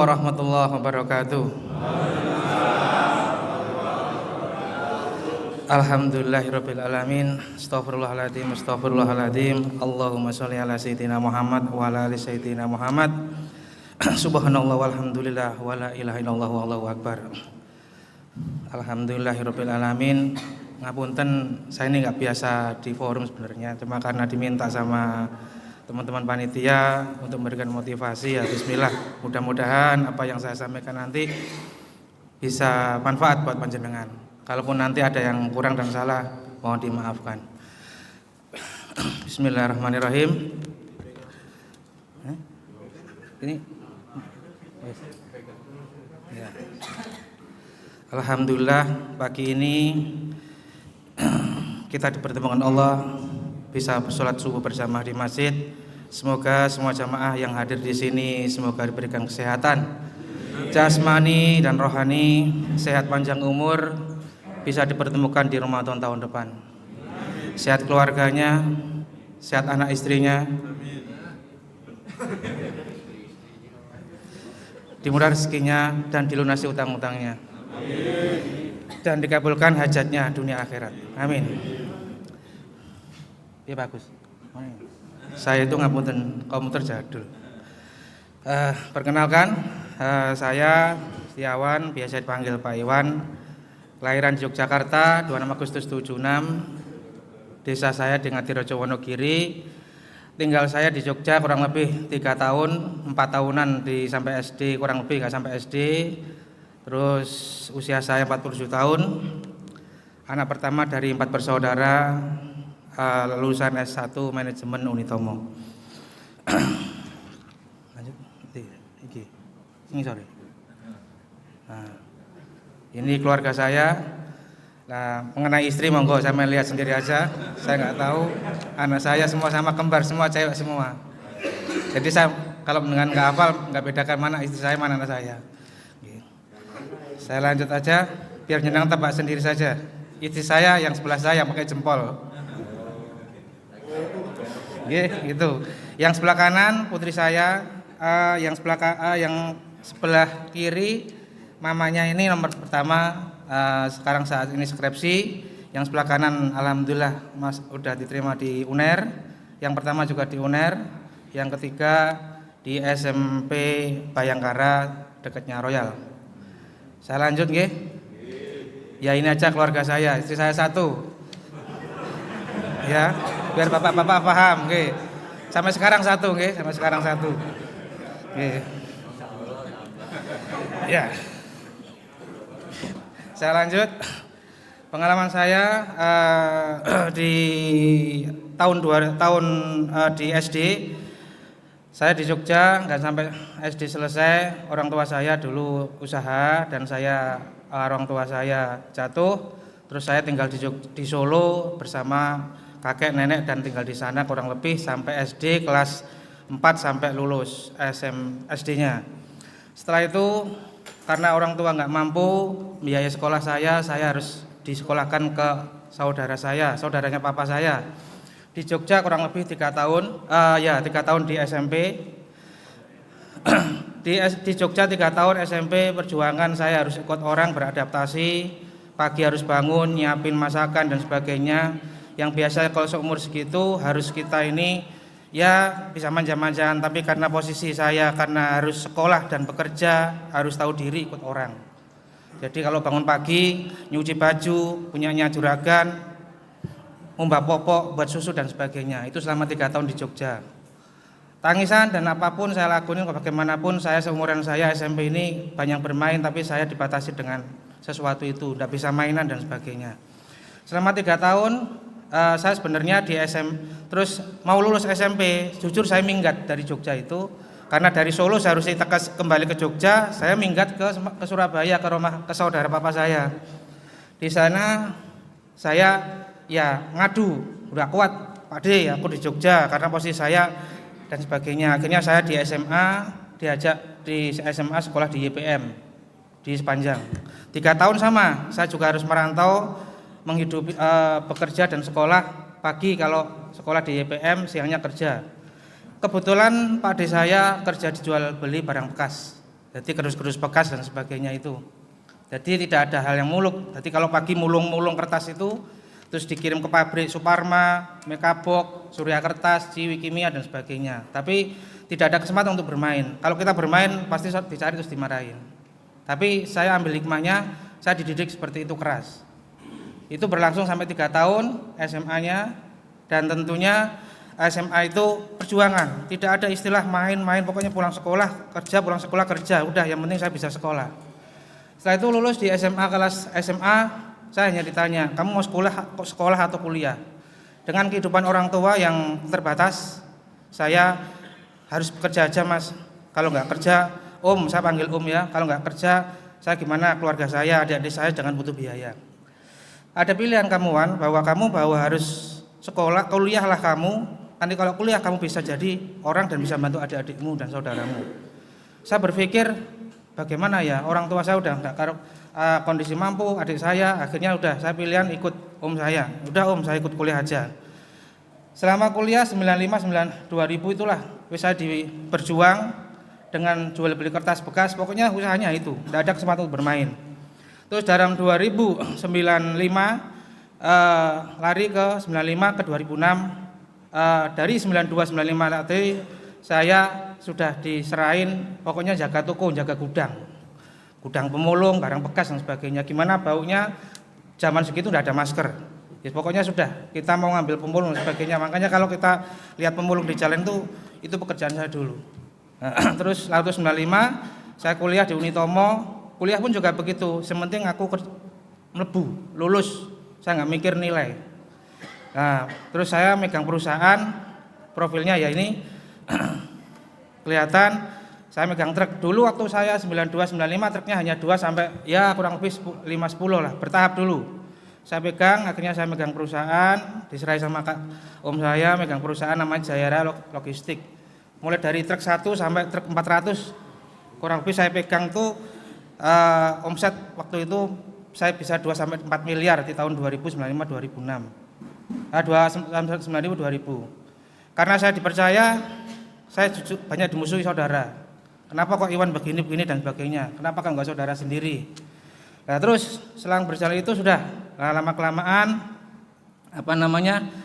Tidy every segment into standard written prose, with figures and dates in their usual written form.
warahmatullahi wabarakatuh. Alhamdulillahirabbil alamin. Astaghfirullahaladzim. Allahumma sholli ala sayyidina Muhammad wa ala ali sayyidina Muhammad. Subhanallah walhamdulillah wa la ilaha illallah wallahu akbar. Alhamdulillahirabbil alamin. Ngapunten, saya ini nggak biasa di forum sebenarnya, cuma karena diminta sama teman-teman panitia untuk memberikan motivasi, ya bismillah. Mudah-mudahan apa yang saya sampaikan nanti bisa manfaat buat panjenengan. Kalaupun nanti ada yang kurang dan salah, mohon dimaafkan. Bismillahirrahmanirrahim. Ini ya. Alhamdulillah pagi ini kita dipertemukan Allah bisa bersolat subuh bersama di masjid. Semoga semua jamaah yang hadir di sini semoga diberikan kesehatan jasmani dan rohani, sehat panjang umur, bisa dipertemukan di Ramadan tahun depan. Sehat keluarganya, sehat anak istrinya, dimurah rezekinya dan dilunasi utang-utangnya, dan dikabulkan hajatnya dunia akhirat. Amin. Iya bagus. Saya itu ngapunten komputer jadul. Perkenalkan, saya Setiawan, biasa dipanggil Pak Iwan. Kelahiran di Yogyakarta 26 Agustus 76. Desa saya di Ngadirejo Wonogiri. Tinggal saya di Jogja kurang lebih 3 tahun, 4 tahunan di sampai SD, kurang lebih nggak sampai SD. Terus usia saya 47 tahun. Anak pertama dari 4 bersaudara, lulusan S1 manajemen Unitomo. Lanjut, ini sorry. Nah, ini keluarga saya. Nah, mengenai istri monggo saya melihat sendiri aja. Saya nggak tahu. Anak saya semua sama kembar, semua cewek semua. Jadi saya kalau dengan nggak hafal nggak bedakan mana istri saya mana anak saya. Saya lanjut aja, biar jenengan tebak sendiri saja. Istri saya yang sebelah saya yang pakai jempol. Gitu. Yang sebelah kanan putri saya, yang sebelah kiri mamanya ini nomor pertama, sekarang saat ini skripsi. Yang sebelah kanan alhamdulillah Mas udah diterima di UNER. Yang pertama juga di UNER. Yang ketiga di SMP Bayangkara dekatnya Royal. Saya lanjut nggih. Ya ini aja keluarga saya, istri saya 1. Ya, biar bapak-bapak paham nggih. Sampai sekarang 1 nggih, sampai sekarang 1. Nggih. Ya. Saya lanjut. Pengalaman saya di di SD. Saya di Jogja, nggak sampai SD selesai. Orang tua saya dulu usaha dan orang tua saya jatuh. Terus saya tinggal di Solo bersama kakek nenek dan tinggal di sana kurang lebih sampai SD kelas 4 sampai lulus SD-nya. Setelah itu karena orang tua nggak mampu biaya sekolah saya harus disekolahkan ke saudaranya papa saya. Di Jogja kurang lebih 3 tahun, 3 tahun di SMP. Di Jogja 3 tahun SMP perjuangan saya harus ikut orang beradaptasi, pagi harus bangun, nyiapin masakan dan sebagainya. Yang biasa kalau seumur segitu harus kita ini ya bisa manja-manjaan, tapi karena posisi saya karena harus sekolah dan bekerja, harus tahu diri ikut orang. Jadi kalau bangun pagi, nyuci baju, punyanya juragan, umbah popok, buat susu dan sebagainya. Itu selama 3 tahun di Jogja. Tangisan dan apapun saya lakuin, bagaimanapun saya seumuran saya SMP ini banyak bermain, tapi saya dibatasi dengan sesuatu itu, tidak bisa mainan dan sebagainya. Selama 3 tahun saya sebenarnya di terus mau lulus SMP, jujur saya minggat dari Jogja itu, karena dari Solo saya harus kembali ke Jogja, saya minggat ke Surabaya ke saudara papa saya. Di sana saya ya ngadu, udah kuat Pak D, aku di Jogja karena posisi saya dan sebagainya. Akhirnya saya di SMA, diajak di SMA sekolah di YPM di Sepanjang. 3 tahun sama, saya juga harus merantau, menghidupi bekerja dan sekolah. Pagi kalau sekolah di YPM, siangnya kerja. Kebetulan Pak D saya kerja dijual beli barang bekas. Jadi kardus-kardus bekas dan sebagainya itu. Jadi tidak ada hal yang muluk. Jadi kalau pagi mulung-mulung kertas itu terus dikirim ke pabrik Suparma, Mekabok, Surya Kertas, Ciwi Kimia dan sebagainya. Tapi tidak ada kesempatan untuk bermain. Kalau kita bermain pasti dicari terus dimarahin. Tapi saya ambil hikmahnya, saya dididik seperti itu keras. Itu berlangsung sampai 3 tahun SMA-nya, dan tentunya SMA itu perjuangan. Tidak ada istilah main-main, pokoknya pulang sekolah kerja, udah yang penting saya bisa sekolah. Setelah itu lulus di kelas SMA, saya hanya ditanya, kamu mau sekolah atau kuliah? Dengan kehidupan orang tua yang terbatas, saya harus bekerja aja mas. Kalau nggak kerja, om, saya panggil om ya. Kalau nggak kerja, saya gimana keluarga saya, adik-adik saya jangan butuh biaya. Ada pilihan kamu Wan, bahwa harus sekolah, kuliahlah kamu. Nanti kalau kuliah kamu bisa jadi orang dan bisa bantu adik-adikmu dan saudaramu. Saya berpikir bagaimana ya, orang tua saya udah nggak kondisi mampu, adik saya, akhirnya udah saya pilihan ikut om saya. Udah om, saya ikut kuliah aja. Selama kuliah 2000 itulah saya berjuang dengan jual beli kertas bekas, pokoknya usahanya itu, tidak ada kesempatan untuk bermain. Terus dalam 2095 lari ke 95 ke 2006. Dari 92-95 nanti saya sudah diserahin pokoknya jaga toko, jaga gudang pemulung, barang bekas dan sebagainya. Gimana baunya, zaman segitu tidak ada masker ya, pokoknya sudah kita mau ngambil pemulung dan sebagainya. Makanya kalau kita lihat pemulung di jalan itu pekerjaan saya dulu. Terus lalu 95 saya kuliah di Unitomo, kuliah pun juga begitu, sementing aku mlebu, lulus, saya nggak mikir nilai. Nah, terus saya megang perusahaan, profilnya ya ini kelihatan. Saya megang truk dulu waktu saya 92-95, truknya hanya 2 sampai ya kurang lebih 5-10 lah, bertahap dulu. Saya pegang, akhirnya saya megang perusahaan, diserai sama om saya, megang perusahaan namanya Jayara Logistik. Mulai dari truk 1 sampai truk 400, kurang lebih saya pegang tuh omset waktu itu saya bisa 2-4 miliar di tahun 2095-2006. 2000. Karena saya dipercaya, saya banyak dimusuhi saudara. Kenapa kok Iwan begini dan sebagainya? Kenapa kan enggak saudara sendiri? Nah, terus selang berjalan itu sudah lama kelamaan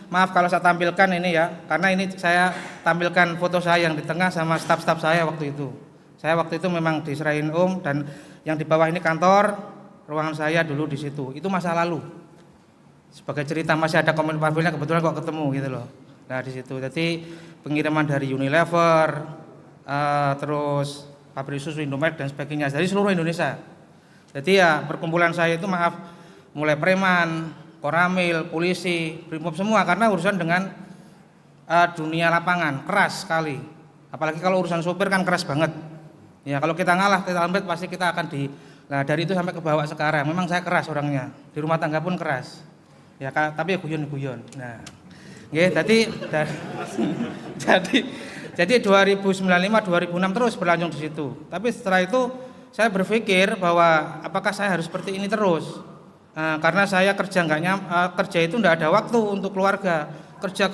maaf kalau saya tampilkan ini ya, karena ini saya tampilkan foto saya yang di tengah sama staf-staf saya waktu itu. Saya waktu itu memang diserahin om, dan yang di bawah ini kantor, ruangan saya dulu di situ. Itu masa lalu. Sebagai cerita, masih ada komen profilnya, kebetulan kok ketemu gitu loh. Nah di situ, jadi pengiriman dari Unilever, terus pabrik susu Indomaret dan sebagainya dari seluruh Indonesia. Jadi ya perkumpulan saya itu mulai preman, koramil, polisi, brimob semua, karena urusan dengan dunia lapangan keras sekali. Apalagi kalau urusan sopir kan keras banget. Ya kalau kita ngalah, kita lambat pasti kita akan Nah dari itu sampai ke bawah sekarang, memang saya keras orangnya. Di rumah tangga pun keras. Ya tapi ya guyon. Nah, nggih jadi 2005 2006 terus berlanjut di situ. Tapi setelah itu saya berpikir bahwa apakah saya harus seperti ini terus? Karena saya kerja kerja itu enggak ada waktu untuk keluarga. Kerja.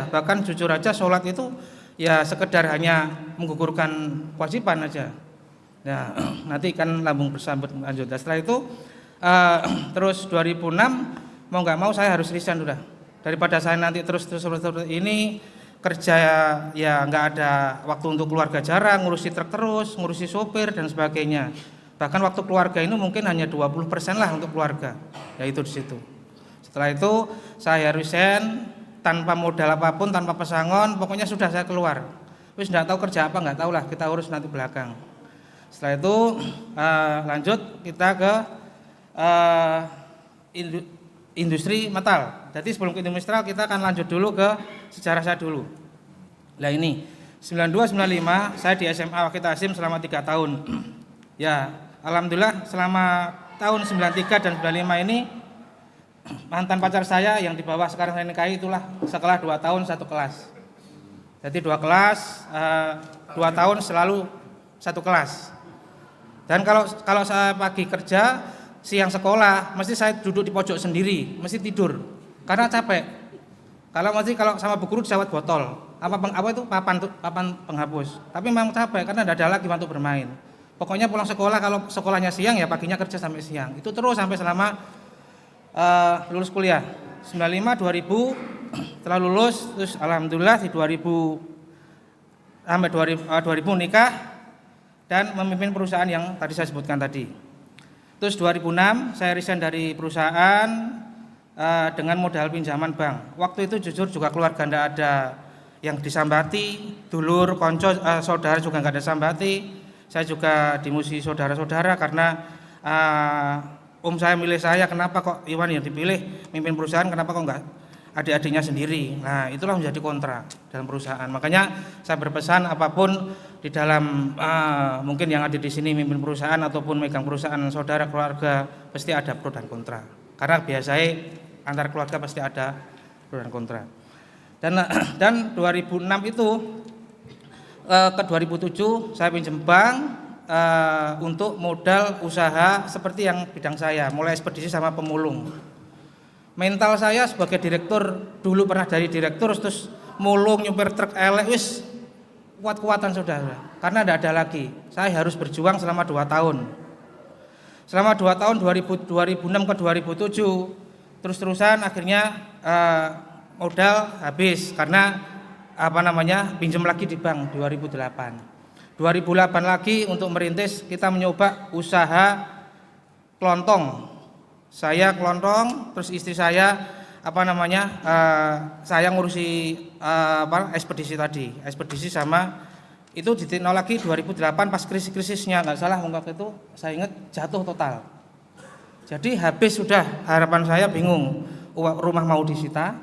Bahkan jujur aja sholat itu ya sekedar hanya menggugurkan kewajiban aja. Nah, nanti kan lambung bersambut lanjut. Setelah itu terus 2006 mau nggak mau saya harus resign udah. Daripada saya nanti terus ini kerja ya nggak ada waktu untuk keluarga, jarang ngurusi truk terus, ngurusi sopir dan sebagainya. Bahkan waktu keluarga ini mungkin hanya 20% lah untuk keluarga. Ya itu di situ. Setelah itu saya resign tanpa modal apapun, tanpa pesangon, pokoknya sudah saya keluar. Wis nggak tahu kerja apa, nggak tahu lah, kita urus nanti belakang. Setelah itu lanjut kita ke industri metal. Jadi sebelum ke industri metal kita akan lanjut dulu ke sejarah saya dulu. Nah ini 92-95 saya di SMA Wahid Hasyim selama 3 tahun. Ya alhamdulillah selama tahun 93 dan 95 ini mantan pacar saya yang di bawah sekarang saya nikahi itulah setelah 2 tahun 1 kelas. Jadi 2 kelas 2 tahun selalu 1 kelas. Dan kalau saya pagi kerja, siang sekolah, mesti saya duduk di pojok sendiri, mesti tidur karena capek. Kalau sama bu guru disawat botol, apa itu papan penghapus. Tapi memang capek karena tidak ada lagi waktu bermain. Pokoknya pulang sekolah, kalau sekolahnya siang ya paginya kerja sampai siang. Itu terus sampai selama lulus kuliah. 95 2000 setelah lulus, terus alhamdulillah di 2000 sampai 2000 nikah dan memimpin perusahaan yang tadi saya sebutkan tadi. Terus 2006 saya resign dari perusahaan dengan modal pinjaman bank. Waktu itu jujur juga keluarga tidak ada yang disambati, dulur, konco, saudara juga nggak ada sambati. Saya juga dimusuhi saudara-saudara karena saya milih saya, kenapa kok Iwan yang dipilih mimpin perusahaan, kenapa kok enggak adik-adiknya sendiri. Nah, itulah menjadi kontra dalam perusahaan. Makanya saya berpesan apapun di dalam mungkin yang ada di sini mimpin perusahaan ataupun megang perusahaan, saudara, keluarga, pasti ada pro dan kontra. Karena biasanya antar keluarga pasti ada pro dan kontra. Dan 2006 itu ke 2007 saya pinjam bank untuk modal usaha seperti yang bidang saya, mulai ekspedisi sama pemulung. Mental saya sebagai direktur, dulu pernah dari direktur terus mulung nyupir truk elek, wis kuat-kuatan saudara. Karena tidak ada lagi. Saya harus berjuang selama 2 tahun. Selama 2 tahun 2006 ke 2007 terus-terusan akhirnya modal habis karena pinjam lagi di bank 2008 lagi untuk merintis. Kita mencoba usaha kelontong. Saya kelontong, terus istri saya saya ngurusi ekspedisi tadi. Ekspedisi sama itu di nol lagi 2008 pas krisisnya, nggak salah waktu itu saya ingat jatuh total. Jadi habis sudah, harapan saya bingung. Rumah mau disita,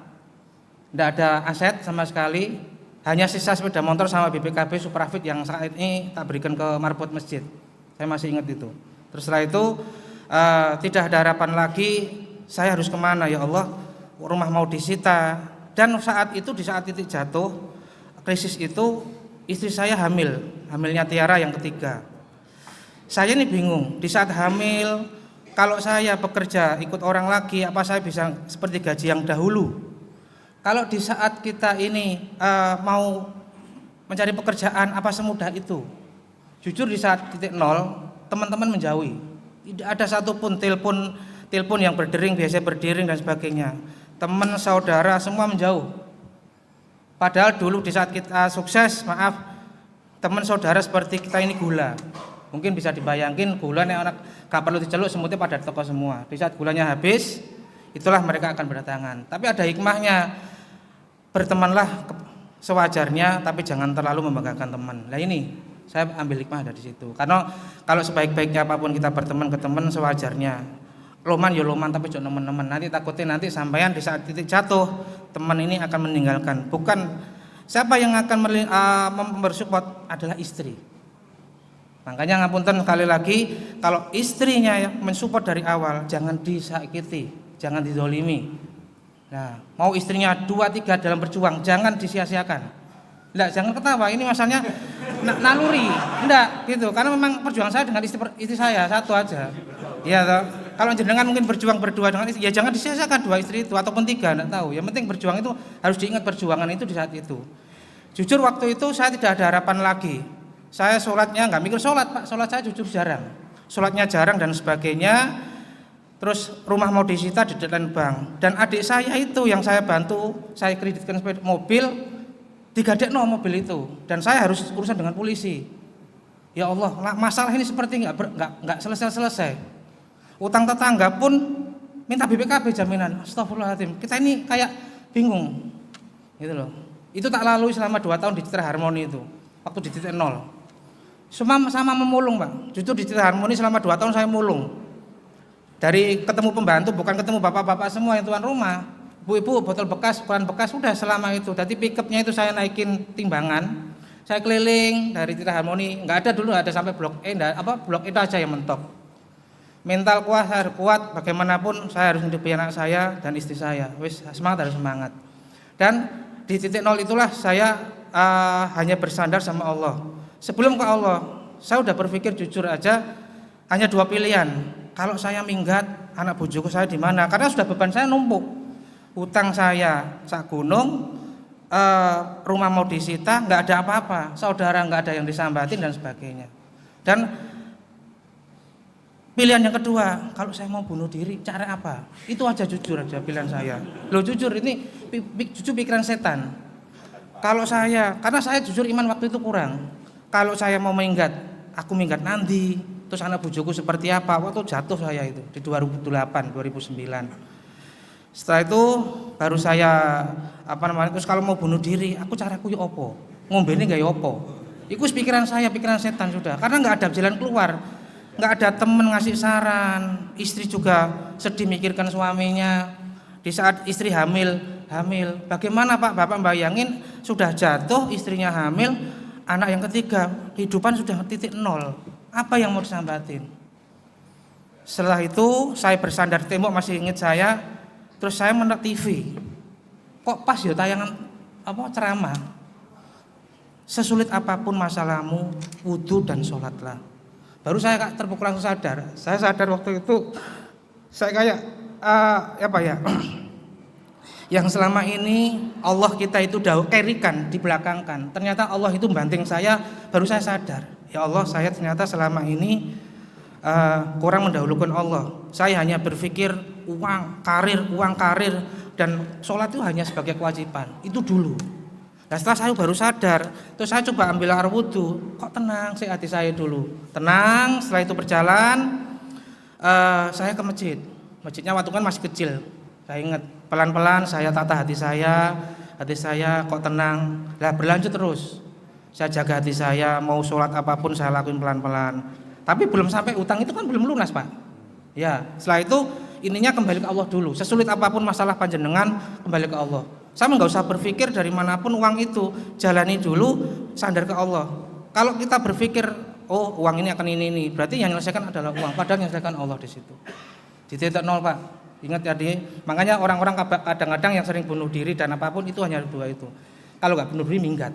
tidak ada aset sama sekali. Hanya sisa sepeda motor sama BPKB Superfit yang saat ini tak berikan ke marbot masjid. Saya masih ingat itu. Terus setelah itu tidak ada harapan lagi. Saya harus kemana ya Allah? Rumah mau disita. Dan saat itu di saat titik jatuh krisis itu istri saya hamilnya Tiara yang ketiga. Saya ini bingung. Di saat hamil, kalau saya bekerja ikut orang lagi, apa saya bisa seperti gaji yang dahulu? Kalau di saat kita ini mau mencari pekerjaan, apa semudah itu? Jujur di saat titik nol, teman-teman menjauhi. Tidak ada satupun telepon yang berdering, biasanya berdering dan sebagainya. Teman, saudara, semua menjauh. Padahal dulu di saat kita sukses, teman saudara seperti kita ini gula. Mungkin bisa dibayangin gula nih anak gak perlu diceluk, semutnya pada toko semua. Di saat gulanya habis, itulah mereka akan berdatangan. Tapi ada hikmahnya. Bertemanlah sewajarnya, tapi jangan terlalu membanggakan teman. Nah ini saya ambil hikmah dari situ. Karena kalau sebaik-baiknya apapun kita berteman ke teman sewajarnya. Loman ya loman, tapi jangan teman-teman. Nanti takutnya sampean di saat titik jatuh teman ini akan meninggalkan. Bukan siapa yang akan bersupport adalah istri. Makanya ngapunten sekali lagi, kalau istrinya yang mensupport dari awal, jangan disakiti, jangan dizolimi. Nah, mau istrinya 2-3 dalam berjuang, jangan disia-siakan. Enggak, jangan ketawa, ini masalahnya naluri. Enggak, gitu. Karena memang perjuangan saya dengan istri saya satu aja. Iya toh. Kalau jenengan mungkin berjuang berdua dengan istri, ya jangan disia-siakan 2 istri itu ataupun 3, enggak tahu. Yang penting berjuang itu harus diingat perjuangan itu di saat itu. Jujur waktu itu saya tidak ada harapan lagi. Saya sholatnya enggak mikir sholat, Pak. Sholat saya jujur jarang. Sholatnya jarang dan sebagainya. Terus rumah mau disita di deadline bank. Dan adik saya itu yang saya bantu, saya kreditkan mobil, digadekno mobil itu. Dan saya harus urusan dengan polisi. Ya Allah, masalah ini seperti enggak selesai-selesai. Utang tetangga pun minta BPKB jaminan. Astagfirullahaladzim. Kita ini kayak bingung. Gitu loh. Itu tak lalui selama 2 tahun di Citra Harmoni itu. Waktu di titik nol. Sama memulung, Pak. Jujur di Citra Harmoni selama 2 tahun saya mulung. Dari ketemu pembantu, bukan ketemu bapak-bapak semua yang tuan rumah, ibu-ibu, botol bekas, koran bekas, sudah selama itu. Jadi pickupnya itu saya naikin timbangan, saya keliling dari Citra Harmoni, nggak ada dulu, nggak ada sampai blok E, blok itu aja yang mentok. Mental kuat, harus kuat, bagaimanapun saya harus hidupi anak saya dan istri saya. Wis semangat, harus semangat. Dan di titik nol itulah saya hanya bersandar sama Allah. Sebelum ke Allah, saya udah berpikir jujur aja, hanya 2 pilihan. Kalau saya minggat, anak bojoku saya di mana? Karena sudah beban saya numpuk. Utang saya sak gunung, rumah mau disita, nggak ada apa-apa, saudara nggak ada yang disambatin dan sebagainya. Dan pilihan yang kedua, kalau saya mau bunuh diri, cara apa? Itu aja, jujur aja pilihan saya. Loh jujur, ini jujur pikiran setan. Kalau saya, karena saya jujur iman waktu itu kurang. Kalau saya mau minggat, aku minggat nanti. Terus anak bojoku seperti apa? Waktu jatuh saya itu di 2008, 2009. Setelah itu baru saya terus kalau mau bunuh diri, aku caraku ya opo? Ngombene gak ya opo? Itu pikiran saya, pikiran setan sudah. Karena nggak ada jalan keluar. Nggak ada temen ngasih saran, istri juga sedih mikirkan suaminya. Di saat istri hamil, bagaimana Pak? Bapak bayangin sudah jatuh, istrinya hamil, anak yang ketiga, kehidupan sudah titik nol. Apa yang mau disambatin? Setelah itu saya bersandar di tembok, masih ingat saya. Terus saya menonton TV. Kok pas ya tayangan ceramah. Sesulit apapun masalahmu, wudu dan sholatlah. Baru saya terpukul langsung sadar. Saya sadar waktu itu saya kayak yang selama ini Allah kita itu kerikan, dibelakangkan. Ternyata Allah itu banting saya, baru saya sadar. Ya Allah, saya ternyata selama ini kurang mendahulukan Allah. Saya hanya berpikir uang karir dan sholat itu hanya sebagai kewajiban. Itu dulu. Nah, setelah saya baru sadar, terus saya coba ambil air wudhu, kok tenang sih hati saya dulu. Tenang, setelah itu berjalan, saya ke masjid. Masjidnya waktu kan masih kecil. Saya ingat, pelan-pelan saya tata hati saya kok tenang. Lah berlanjut terus. Saya jaga hati saya, mau sholat apapun saya lakuin pelan-pelan. Tapi belum sampai utang itu kan belum lunas Pak. Ya, setelah itu ininya kembali ke Allah dulu. Sesulit apapun masalah panjenengan, kembali ke Allah. Sama nggak usah berpikir dari manapun uang itu, jalani dulu, sandar ke Allah. Kalau kita berpikir, oh uang ini akan ini, berarti yang menyelesaikan adalah uang. Padahal yang menyelesaikan Allah di situ. Di titik nol Pak. Ingat ya, makanya orang-orang kadang-kadang yang sering bunuh diri dan apapun itu hanya dua itu. Kalau nggak bunuh diri minggat.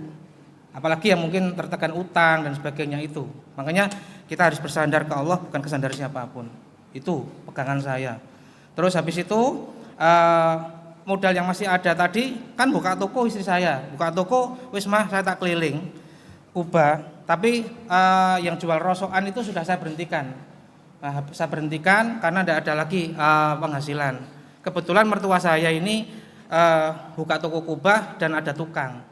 Apalagi yang mungkin tertekan utang dan sebagainya itu. Makanya kita harus bersandar ke Allah, bukan kesandar siapapun. Itu pegangan saya. Terus habis itu modal yang masih ada tadi kan buka toko istri saya. Buka toko, wis mah saya tak keliling Kuba. Tapi yang jual rosokan itu sudah saya berhentikan. Saya berhentikan karena tidak ada lagi penghasilan. Kebetulan mertua saya ini buka toko kubah dan ada tukang.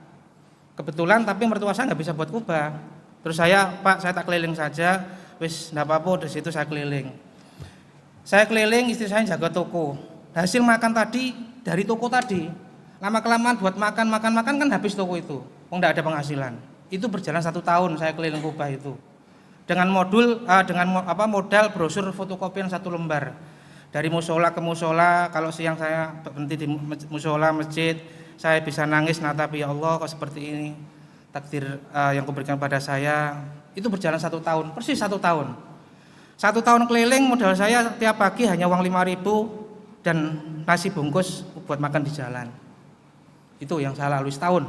Kebetulan tapi mertua saya nggak bisa buat kubah. Terus Pak saya tak keliling saja, wis nggak apa-apa, di situ saya keliling. Saya keliling, istri saya jaga toko. Hasil makan tadi dari toko tadi, lama kelamaan buat makan kan habis toko itu, nggak ada penghasilan. Itu berjalan 1 tahun saya keliling kubah itu. Dengan modal brosur fotokopian 1 lembar. Dari musola ke musola, kalau siang saya berhenti di musola masjid, saya bisa nangis natapi ya Allah kok seperti ini takdir yang kuberikan pada saya. Itu berjalan 1 tahun, persis 1 tahun. 1 tahun keliling modal saya tiap pagi hanya uang 5.000 dan nasi bungkus buat makan di jalan. Itu yang saya lalui setahun.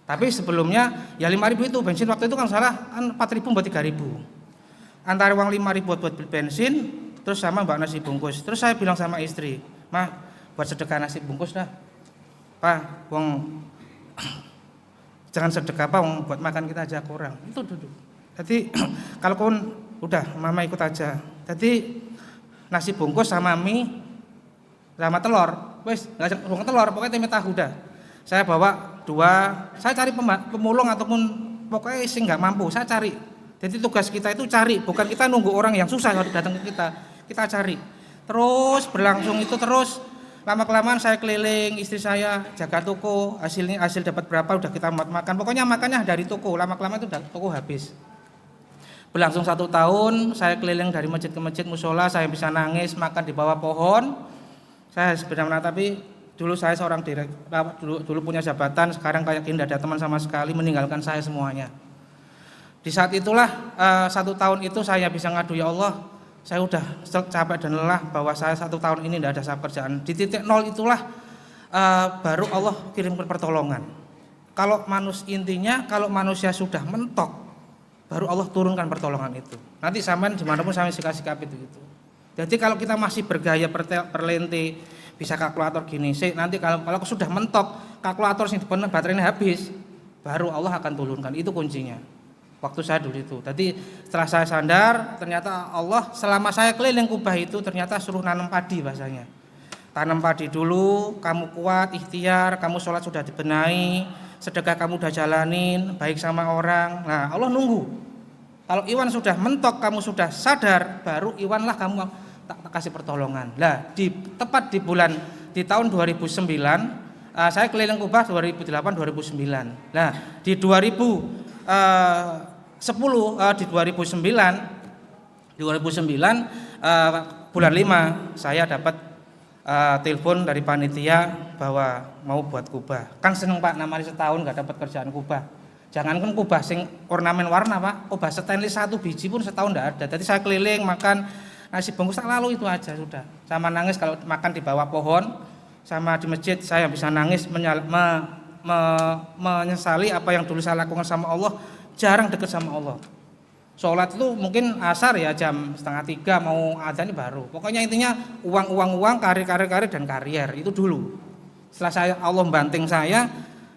Tapi sebelumnya ya 5.000 itu bensin waktu itu kan 4.000 buat 3.000. Antara uang 5.000 buat beli bensin terus sama mbak nasi bungkus. Terus saya bilang sama istri, "Mah, buat sedekah nasi bungkus dah. Pak, jangan sedekah Pak, buat makan kita aja kurang." Itu duduk. Jadi kalau pun udah mama ikut aja. Jadi nasi bungkus sama mie sama telur. Wes, enggak usah telur, pokoknya tempe tahu dah. Saya bawa 2, saya cari pemulung ataupun pokoknya sing enggak mampu, saya cari. Jadi tugas kita itu cari, bukan kita nunggu orang yang susah kalau datang ke kita. Kita cari. Terus berlangsung itu terus. Lama-kelamaan saya keliling, istri saya jaga toko, hasil dapat berapa udah kita makan. Pokoknya makannya dari toko, lama-kelamaan itu udah toko habis. Berlangsung 1 tahun, saya keliling dari masjid ke masjid, musola, saya bisa nangis, makan di bawah pohon. Saya sebenarnya tapi dulu saya seorang dulu punya jabatan, sekarang kayak tidak ada teman sama sekali, meninggalkan saya semuanya. Di saat itulah 1 tahun itu saya bisa ngadu, ya Allah, saya udah capek dan lelah bahwa saya 1 tahun ini tidak ada pekerjaan. Di titik nol itulah baru Allah kirimkan pertolongan. Kalau manusia sudah mentok, baru Allah turunkan pertolongan itu. Nanti sampean dimanapun saya sikap itu. Jadi kalau kita masih bergaya perlente, bisa kalkulator gini sih, nanti kalau sudah mentok kalkulator sing dipenuh baterainya habis, baru Allah akan turunkan. Itu kuncinya. Waktu saya dulu itu. Tadi setelah saya sadar, ternyata Allah selama saya keliling Kubah itu ternyata suruh nanam padi bahasanya. Tanam padi dulu, kamu kuat, ikhtiar, kamu sholat sudah dibenahi, sedekah kamu udah jalanin, baik sama orang. Nah, Allah nunggu. Kalau Iwan sudah mentok, kamu sudah sadar, baru Iwanlah kamu tak kasih pertolongan. Lah, tepat di tahun 2009, saya keliling Kubah 2008-2009. Nah, di 2009 bulan 5 saya dapat telepon dari panitia bahwa mau buat kubah. Kan seneng Pak, namanya setahun nggak dapat kerjaan kubah. Jangankan kubah sing ornamen warna Pak, kubah stainless 1 biji pun setahun nggak ada. Jadi saya keliling makan nasi bungkus lalu itu aja sudah. Sama nangis kalau makan di bawah pohon, sama di masjid saya bisa nangis menyesali apa yang dulu saya lakukan sama Allah. Jarang dekat sama Allah. Sholat itu mungkin asar ya jam 2:30 mau adzan baru. Pokoknya intinya uang, karir dan karier itu dulu. Setelah Allah banting saya,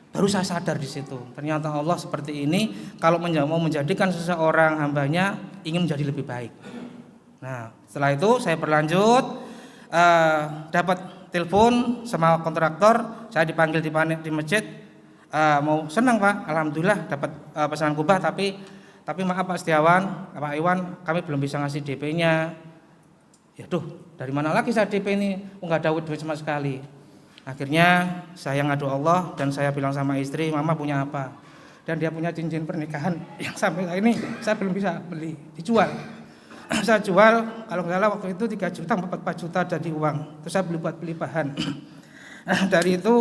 baru saya sadar di situ. Ternyata Allah seperti ini. Kalau mau menjadikan seseorang hambanya ingin menjadi lebih baik. Nah, setelah itu saya berlanjut, dapat telepon sama kontraktor, saya dipanggil di masjid. Mau senang Pak, alhamdulillah dapat pesanan kubah, tapi maaf Pak Setiawan, Pak Iwan, kami belum bisa ngasih DP-nya. Ya dari mana lagi saya DP ini? Enggak ada duit sama sekali. Akhirnya saya ngadu Allah dan saya bilang sama istri, Mama punya apa? Dan dia punya cincin pernikahan yang sampai ini saya belum bisa beli, dijual. Saya jual, kalau nggak salah waktu itu 3 juta, 4 juta jadi uang. Terus saya beli bahan. Dari itu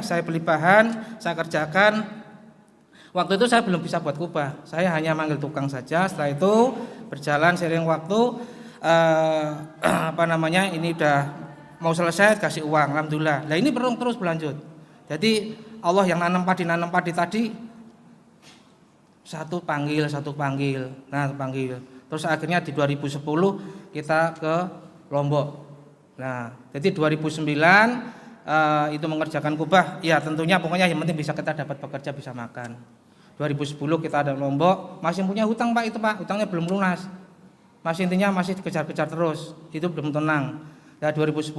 saya beli bahan, saya kerjakan. Waktu itu saya belum bisa buat kubah, saya hanya manggil tukang saja. Setelah itu berjalan seiring waktu, ini udah mau selesai, kasih uang, alhamdulillah. Nah ini terus berlanjut. Jadi Allah yang nanam padi tadi satu panggil. Nah panggil. Terus akhirnya di 2010 kita ke Lombok. Nah jadi 2009 itu mengerjakan kubah, ya tentunya pokoknya yang penting bisa kita dapat bekerja, bisa makan. 2010 kita ada Lombok, masih punya hutang Pak itu Pak, hutangnya belum lunas. Masih intinya masih dikejar-kejar terus, itu belum tenang. Ya 2010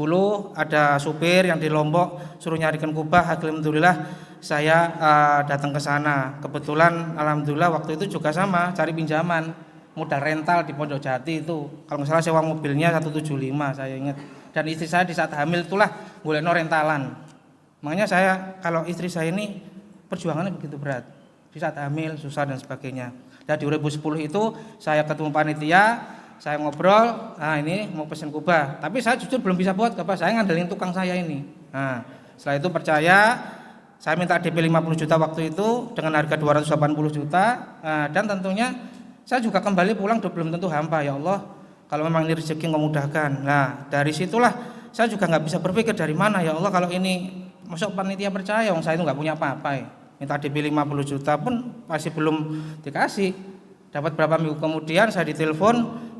ada supir yang di Lombok suruh nyarikan kubah, alhamdulillah saya datang ke sana. Kebetulan alhamdulillah waktu itu juga sama, cari pinjaman, modal rental di Pondok Jati itu. Kalau nggak salah sewa mobilnya 175 saya ingat. Dan istri saya di saat hamil itulah boleh rentalan. Makanya saya kalau istri saya ini perjuangannya begitu berat. Di saat hamil susah dan sebagainya. Dan di 2010 itu saya ketemu panitia, saya ngobrol, nah ini mau pesen kubah. Tapi saya jujur belum bisa buat kubah, saya ngandelin tukang saya ini. Nah, setelah itu percaya, saya minta DP 50 juta waktu itu dengan harga 280 juta. Dan tentunya saya juga kembali pulang belum tentu hampa, ya Allah. Kalau memang ini rezeki memudahkan. Nah dari situlah saya juga nggak bisa berpikir dari mana ya Allah kalau ini masuk panitia percaya, saya itu nggak punya apa-apa ya. Minta DP 50 juta pun masih belum dikasih. Dapat berapa minggu kemudian saya ditelepon,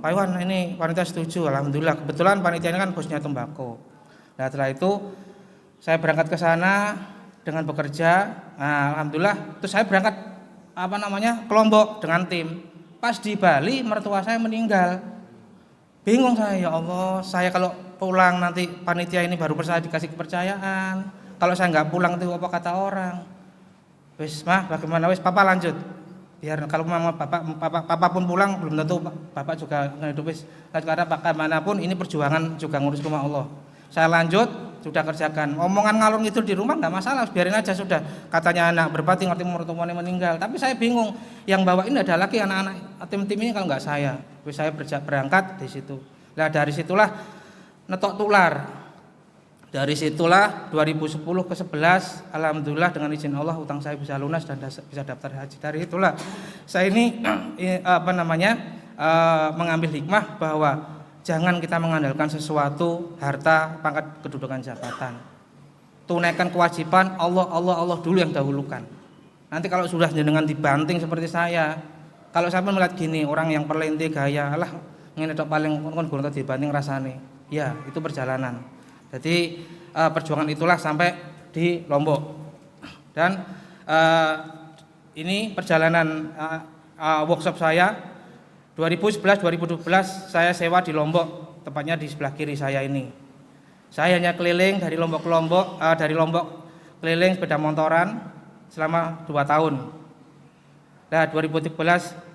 Pak Iwan ini panitia setuju, alhamdulillah. Kebetulan panitia ini kan bosnya Tembakau. Nah setelah itu saya berangkat ke sana dengan bekerja. Nah, alhamdulillah. Terus saya berangkat ke Lombok dengan tim. Pas di Bali mertua saya meninggal. Bingung saya, ya Allah, saya kalau pulang nanti panitia ini baru saya dikasih kepercayaan. Kalau saya nggak pulang itu apa kata orang? Wis mah bagaimana wis papa lanjut. Biar kalau mama papa pun pulang belum tentu bapak juga hidup wis. Karena bagaimanapun ini perjuangan juga ngurus rumah Allah. Saya lanjut, sudah kerjakan. Omongan ngalur itu di rumah nggak masalah, biarin aja sudah. Katanya anak berarti ngerti mertuanya meninggal. Tapi saya bingung, yang bawa ini ada lagi anak-anak tim ini kalau nggak saya. Terus saya berangkat di situ. Nah dari situlah netok tular. Dari situlah 2010 ke 11, alhamdulillah dengan izin Allah hutang saya bisa lunas dan bisa daftar haji. Dari itulah saya ini mengambil hikmah bahwa jangan kita mengandalkan sesuatu, harta, pangkat, kedudukan, jabatan. Tunaikan kewajiban Allah dulu yang dahulukan. Nanti kalau sudah dengan dibanting seperti saya, kalau saya melihat gini, orang yang perlente gaya, alah ngene tok paling kon gonta dibanting rasane. Ya, itu perjalanan. Jadi perjuangan itulah sampai di Lombok. Dan ini perjalanan workshop saya 2011-2012 saya sewa di Lombok, tepatnya di sebelah kiri saya ini. Saya hanya keliling dari Lombok ke Lombok, keliling sepeda motoran selama 2 tahun. Nah 2013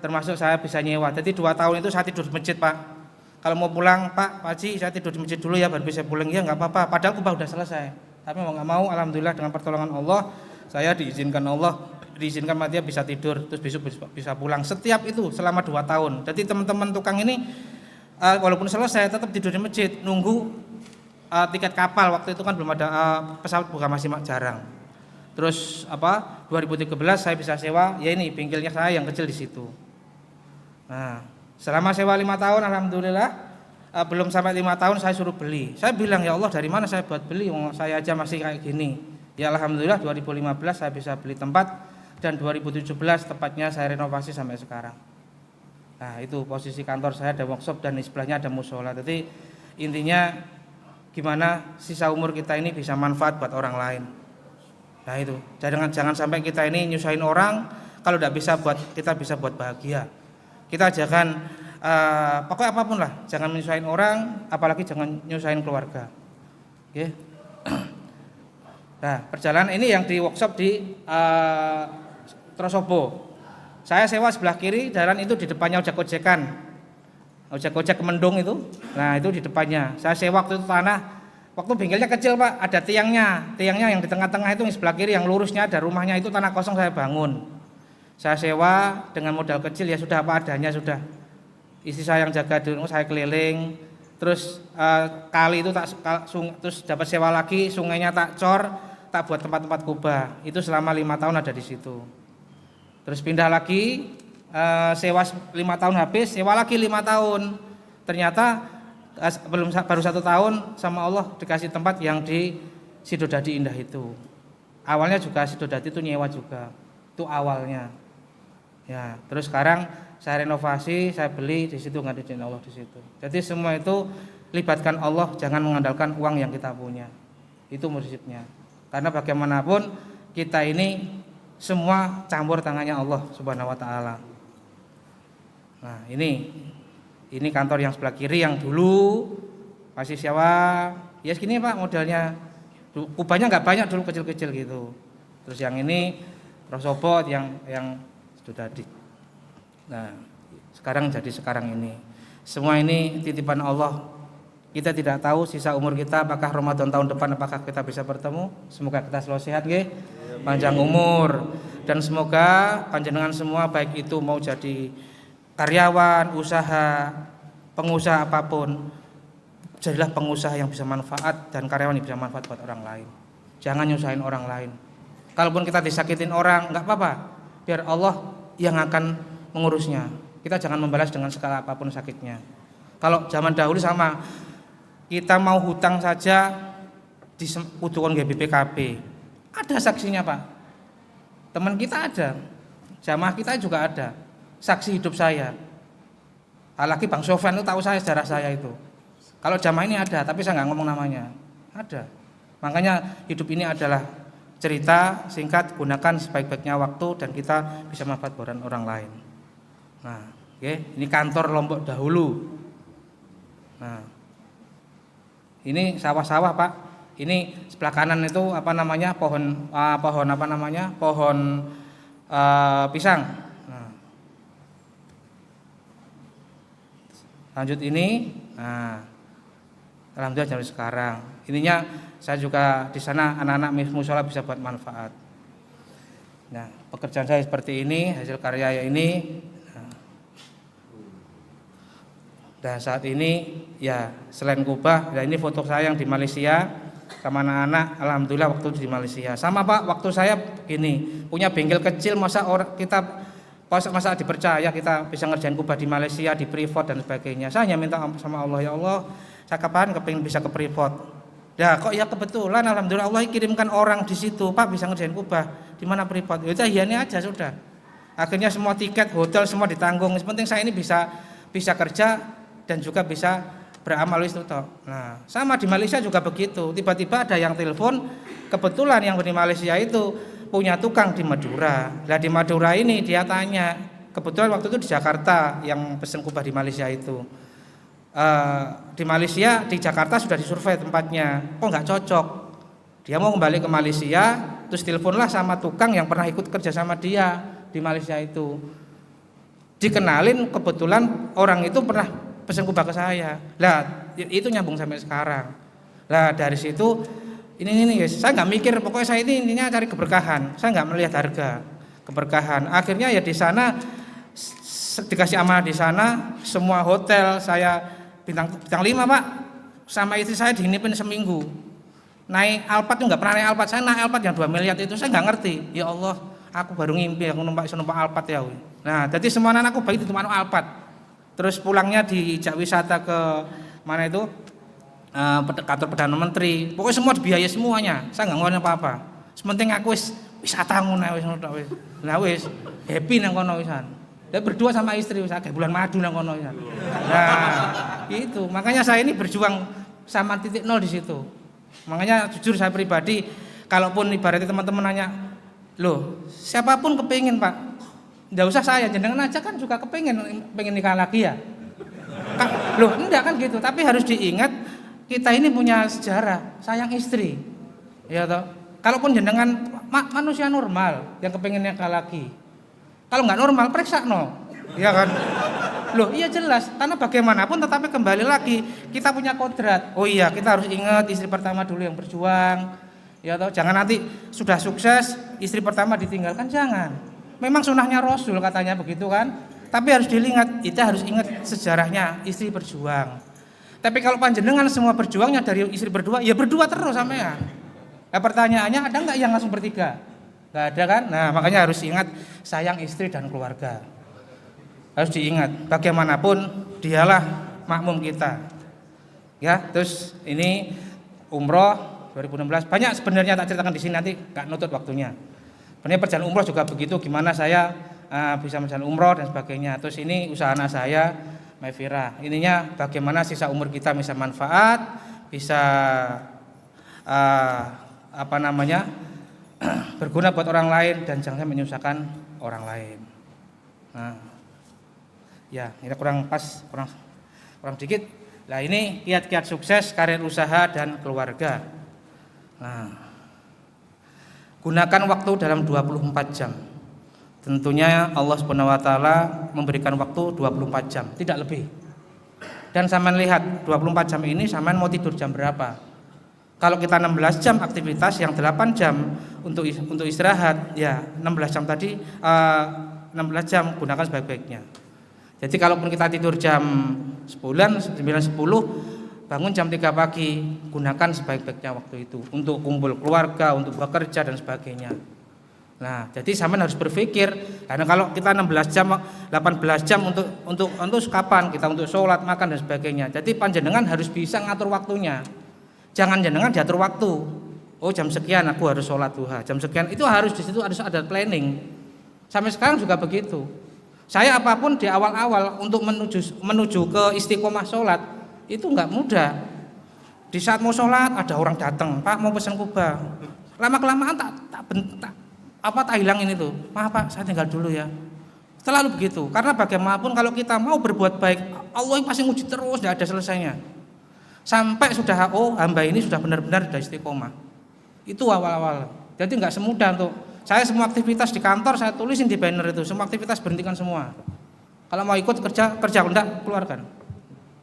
termasuk saya bisa nyewa. Jadi 2 tahun itu saya tidur di masjid, Pak. Kalau mau pulang, Pak Haji, saya tidur di masjid dulu ya, baru bisa pulang. Ya nggak apa-apa, padahal kubah udah selesai. Tapi mau nggak mau, alhamdulillah dengan pertolongan Allah, saya diizinkan Matia bisa tidur, terus besok bisa pulang. Setiap itu selama 2 tahun. Jadi teman-teman tukang ini walaupun selesai tetap tidur di masjid, nunggu tiket kapal. Waktu itu kan belum ada pesawat, bukan, masih jarang. Terus 2013 saya bisa sewa, ya ini bengkelnya saya yang kecil di situ. Nah, selama sewa 5 tahun alhamdulillah, belum sampai 5 tahun saya suruh beli. Saya bilang, ya Allah dari mana saya buat beli, saya aja masih kayak gini. Ya alhamdulillah 2015 saya bisa beli tempat, dan 2017 tepatnya saya renovasi sampai sekarang. Nah itu posisi kantor saya, ada workshop dan di sebelahnya ada musola. Jadi intinya gimana sisa umur kita ini bisa manfaat buat orang lain. Nah itu, jangan sampai kita ini nyusahin orang, kalau tidak bisa kita bisa buat bahagia. Kita jangan pokoknya apapun lah, jangan menyusahin orang, apalagi jangan nyusahin keluarga. Oke. Nah perjalanan ini yang di workshop di Trosobo. Saya sewa sebelah kiri, jalan itu di depannya ojek-ojekan, ojek Kemendung itu. Nah itu di depannya. Saya sewa waktu itu tanah. Waktu bengkelnya kecil, Pak, ada tiangnya yang di tengah-tengah itu, yang sebelah kiri yang lurusnya ada rumahnya, itu tanah kosong saya bangun. Saya sewa dengan modal kecil, ya sudah apa adanya sudah. Istri saya yang jaga di rumah, saya keliling. Terus kali itu terus dapat sewa lagi, sungainya tak cor, tak buat tempat-tempat kubah. Itu selama 5 tahun ada di situ. Terus pindah lagi, sewa 5 tahun habis, sewa lagi 5 tahun. Ternyata baru 1 tahun sama Allah dikasih tempat yang di Sidodadi Indah itu. Awalnya juga Sidodadi itu nyewa juga, itu awalnya. Ya, terus sekarang saya renovasi, saya beli di situ, ngadepin Allah di situ. Jadi semua itu libatkan Allah, jangan mengandalkan uang yang kita punya. Itu prinsipnya. Karena bagaimanapun kita ini semua campur tangannya Allah Subhanahu wa taala. Nah, ini kantor yang sebelah kiri yang dulu masih sewa, ya segini Pak modelnya. Kubahnya nggak banyak dulu, kecil-kecil gitu. Terus yang ini Rosobot yang sudah di. Nah, sekarang ini. Semua ini titipan Allah. Kita tidak tahu sisa umur kita, apakah Ramadan tahun depan apakah kita bisa bertemu. Semoga kita selalu sehat nggih. Panjang umur, dan semoga panjenengan semua baik itu mau jadi karyawan, usaha, pengusaha apapun, jadilah pengusaha yang bisa manfaat dan karyawan yang bisa manfaat buat orang lain. Jangan nyusahin orang lain. Kalaupun kita disakitin orang, nggak apa-apa, biar Allah yang akan mengurusnya. Kita jangan membalas dengan segala apapun sakitnya. Kalau zaman dahulu sama, kita mau hutang saja di kudukan BPKB, ada saksinya Pak. Teman kita ada, jamaah kita juga ada. Saksi hidup saya. Apalagi Bang Sofyan itu tahu saya, sejarah saya itu. Kalau jamaah ini ada, tapi saya nggak ngomong namanya. Ada. Makanya hidup ini adalah cerita singkat, gunakan sebaik-baiknya waktu dan kita bisa manfaat buat orang lain. Nah, ini kantor Lombok dahulu. Nah, ini sawah-sawah Pak. Ini sebelah kanan itu pohon pisang. Lanjut ini, nah, alhamdulillah sampai sekarang. Ininya saya juga di sana anak-anak musola bisa buat manfaat. Nah, pekerjaan saya seperti ini, hasil karya ini. Dan saat ini ya selain kubah, ya ini foto saya yang di Malaysia sama anak-anak. Alhamdulillah waktu di Malaysia. Sama Pak, waktu saya gini punya bengkel kecil, masa dipercaya kita bisa ngerjain kubah di Malaysia, di Freeport dan sebagainya. Saya hanya minta sama Allah, ya Allah, saya kapan kepingin bisa ke Freeport. Ya kok ya kebetulan alhamdulillah Allah kirimkan orang di situ, Pak bisa ngerjain kubah di mana Freeport. Ya ini aja sudah. Akhirnya semua tiket, hotel semua ditanggung. Yang penting saya ini bisa kerja dan juga bisa beramal itu toh. Nah, sama di Malaysia juga begitu. Tiba-tiba ada yang telepon, kebetulan yang di Malaysia itu punya tukang di Madura. Nah, di Madura ini dia tanya, kebetulan waktu itu di Jakarta yang pesen kubah di Malaysia itu. Di Malaysia, di Jakarta sudah disurvei tempatnya, kok nggak cocok. Dia mau kembali ke Malaysia, terus teleponlah sama tukang yang pernah ikut kerja sama dia di Malaysia itu. Dikenalin, kebetulan orang itu pernah pesen kubah ke saya. Lah itu nyambung sampai sekarang. Lah dari situ ini guys, saya nggak mikir, pokoknya saya ini intinya cari keberkahan. Saya nggak melihat harga, keberkahan. Akhirnya ya di sana dikasih amanah di sana, semua hotel saya bintang 5 Pak, sama istri saya diinipin seminggu. Naik Alphard itu nggak pernah naik Alphard, saya naik Alphard yang 2 miliar itu saya nggak ngerti. Ya Allah, aku baru ngimpi aku numpak Alphard ya. Nah, jadi semua anak aku baik itu numpak Alphard. Terus pulangnya diajak wisata ke mana itu kantor Perdana Menteri. Pokoknya semua dibiayai semuanya. Saya nggak ngeluarin apa-apa. Sementing aku wisata ngono wis. Nah wis happy nang kono wisan. Dia berdua sama istri wis akeh bulan madu nang kono wisan. Nah, itu. Makanya saya ini berjuang sama titik nol di situ. Makanya jujur saya pribadi, kalaupun ibaratnya teman-teman nanya, loh siapapun kepingin Pak, nggak usah saya, jenengan aja kan juga pengen nikah lagi ya. Loh enggak kan gitu, tapi harus diingat kita ini punya sejarah, sayang istri, ya toh. Kalaupun jenengan manusia normal yang kepingin nikah lagi, kalau nggak normal periksa no, ya kan. Loh iya jelas, karena bagaimanapun tetapi kembali lagi kita punya kodrat. Oh iya, kita harus ingat istri pertama dulu yang berjuang. Ya toh, jangan nanti sudah sukses istri pertama ditinggalkan, jangan. Memang sunahnya Rasul katanya begitu kan. Tapi harus dilihat, kita harus ingat sejarahnya istri berjuang. Tapi kalau panjenengan semua berjuangnya dari istri berdua, ya berdua terus sampean. Nah, pertanyaannya ada nggak yang langsung bertiga? Nggak ada kan? Nah makanya harus ingat sayang istri dan keluarga. Harus diingat, bagaimanapun dialah makmum kita. Ya, terus ini umroh 2016 banyak sebenarnya tak ceritakan di sini, nanti gak nutut waktunya. Sebenarnya perjalanan umroh juga begitu, gimana saya bisa menjalankan umroh dan sebagainya. Terus ini usaha anak saya, Maifira. Ininya bagaimana sisa umur kita bisa manfaat, bisa berguna buat orang lain dan jangan menyusahkan orang lain. Nah, ya ini kurang pas, kurang dikit. Nah ini kiat-kiat sukses karir usaha dan keluarga. Nah, gunakan waktu dalam 24 jam. Tentunya Allah Subhanahu wa taala memberikan waktu 24 jam, tidak lebih. Dan sampean lihat 24 jam ini sampean mau tidur jam berapa? Kalau kita 16 jam aktivitas, yang 8 jam untuk istirahat, ya 16 jam tadi 16 jam gunakan sebaik-baiknya. Jadi kalaupun kita tidur jam 9, 10, bangun jam 3 pagi, gunakan sebaik-baiknya waktu itu untuk kumpul keluarga, untuk bekerja dan sebagainya. Nah, jadi sampean harus berpikir, karena kalau kita 16 jam, 18 jam untuk kapan kita untuk sholat, makan dan sebagainya. Jadi panjenengan harus bisa ngatur waktunya. Jangan jenengan diatur waktu. Oh, jam sekian aku harus sholat duha. Jam sekian itu harus di situ harus ada planning. Sampai sekarang juga begitu. Saya apapun di awal-awal untuk menuju ke istiqomah sholat itu nggak mudah. Di saat mau sholat ada orang datang, Pak mau pesan kubah. Lama-kelamaan tak hilangin itu. Maaf Pak, saya tinggal dulu ya. Selalu begitu. Karena bagaimanapun kalau kita mau berbuat baik, Allah yang pasti nguji terus, tidak ada selesainya. Sampai sudah hamba ini sudah benar-benar sudah istiqomah. Itu awal-awal. Jadi nggak semudah untuk saya semua aktivitas di kantor saya tulisin di banner itu, semua aktivitas berhentikan semua. Kalau mau ikut kerja enggak, keluarkan.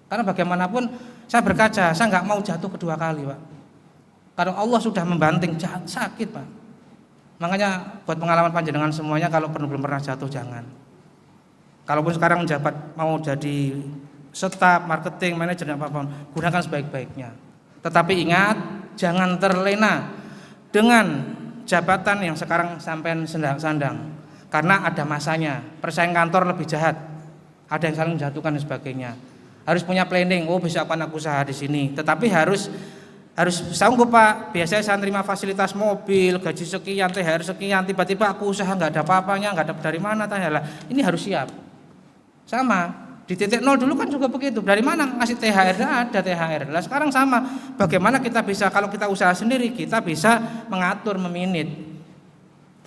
Karena bagaimanapun saya berkaca, saya nggak mau jatuh kedua kali, Pak. Kalau Allah sudah membanting, sakit, Pak. Makanya buat pengalaman panjenengan semuanya, kalau belum pernah jatuh jangan. Kalaupun sekarang menjabat mau jadi staf, marketing, manajer apapun, gunakan sebaik-baiknya. Tetapi ingat, jangan terlena dengan jabatan yang sekarang sampai sandang, karena ada masanya. Persaing kantor lebih jahat, ada yang saling menjatuhkan dan sebagainya. Harus punya planning. Oh bisa apa aku usaha di sini. Tetapi harus sanggup Pak. Biasanya saya terima fasilitas mobil, gaji sekian, THR sekian. Tiba-tiba aku usaha nggak ada apa-apanya, nggak ada dari mana. Tanyalah. Ini harus siap. Sama. Di titik nol dulu kan juga begitu. Dari mana ngasih THR? Tidak ada THR. Lah sekarang sama. Bagaimana kita bisa, kalau kita usaha sendiri, kita bisa mengatur, meminit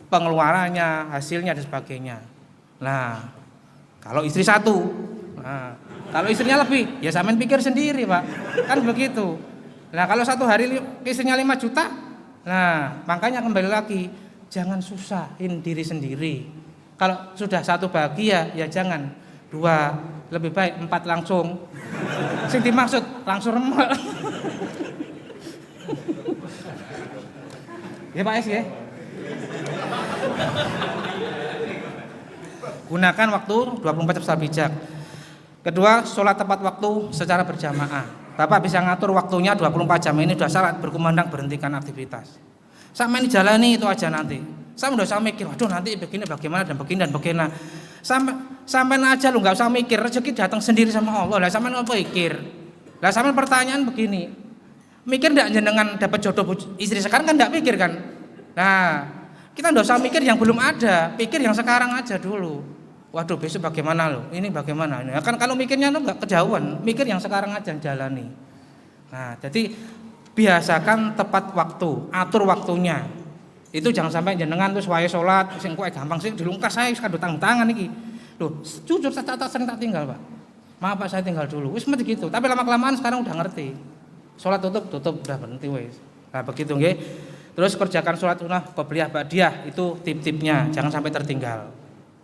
pengeluarannya, hasilnya dan sebagainya. Nah, kalau istri satu, nah, kalau istrinya lebih, ya sampean pikir sendiri Pak. Kan begitu. Nah kalau satu hari istrinya 5 juta, nah makanya kembali lagi, jangan susahin diri sendiri. Kalau sudah satu bahagia, ya jangan 2, lebih baik 4 langsung. Sing dimaksud langsung remek. Ya Pak S ya. Gunakan waktu 24 jam secara bijak. Kedua, sholat tepat waktu secara berjamaah. Bapak bisa ngatur waktunya 24 jam ini sudah salat berkumandang, berhentikan aktivitas. Sama ini jalani itu aja nanti. Saya udah usah mikir, waduh nanti begini bagaimana dan begini dan bagaimana. Sampai aja lu nggak usah mikir, rezeki datang sendiri sama Allah. Lah sampai nggak pikir. Lah sampai pertanyaan begini, mikir nggak jenengan dapat jodoh istri sekarang kan nggak pikir kan? Nah kita nggak usah mikir yang belum ada, pikir yang sekarang aja dulu. Waduh besok bagaimana lo? Ini bagaimana? Ini kan kalau mikirnya lo nggak kejauhan, mikir yang sekarang aja jalani. Nah jadi biasakan tepat waktu, atur waktunya. Itu jangan sampai jenengan terus wae salat sing kowe gampang sih dilungkas saya kadung tangan iki. Loh, jujur saya sering tak tinggal, Pak. Maaf Pak, saya tinggal dulu. Wis mesti gitu. Tapi lama-kelamaan sekarang udah ngerti. Salat tutup udah berhenti wis. Nah, begitu nggih. Terus kerjakan salat sunah qobliyah ba'diyah, itu tip-tipnya, jangan sampai tertinggal.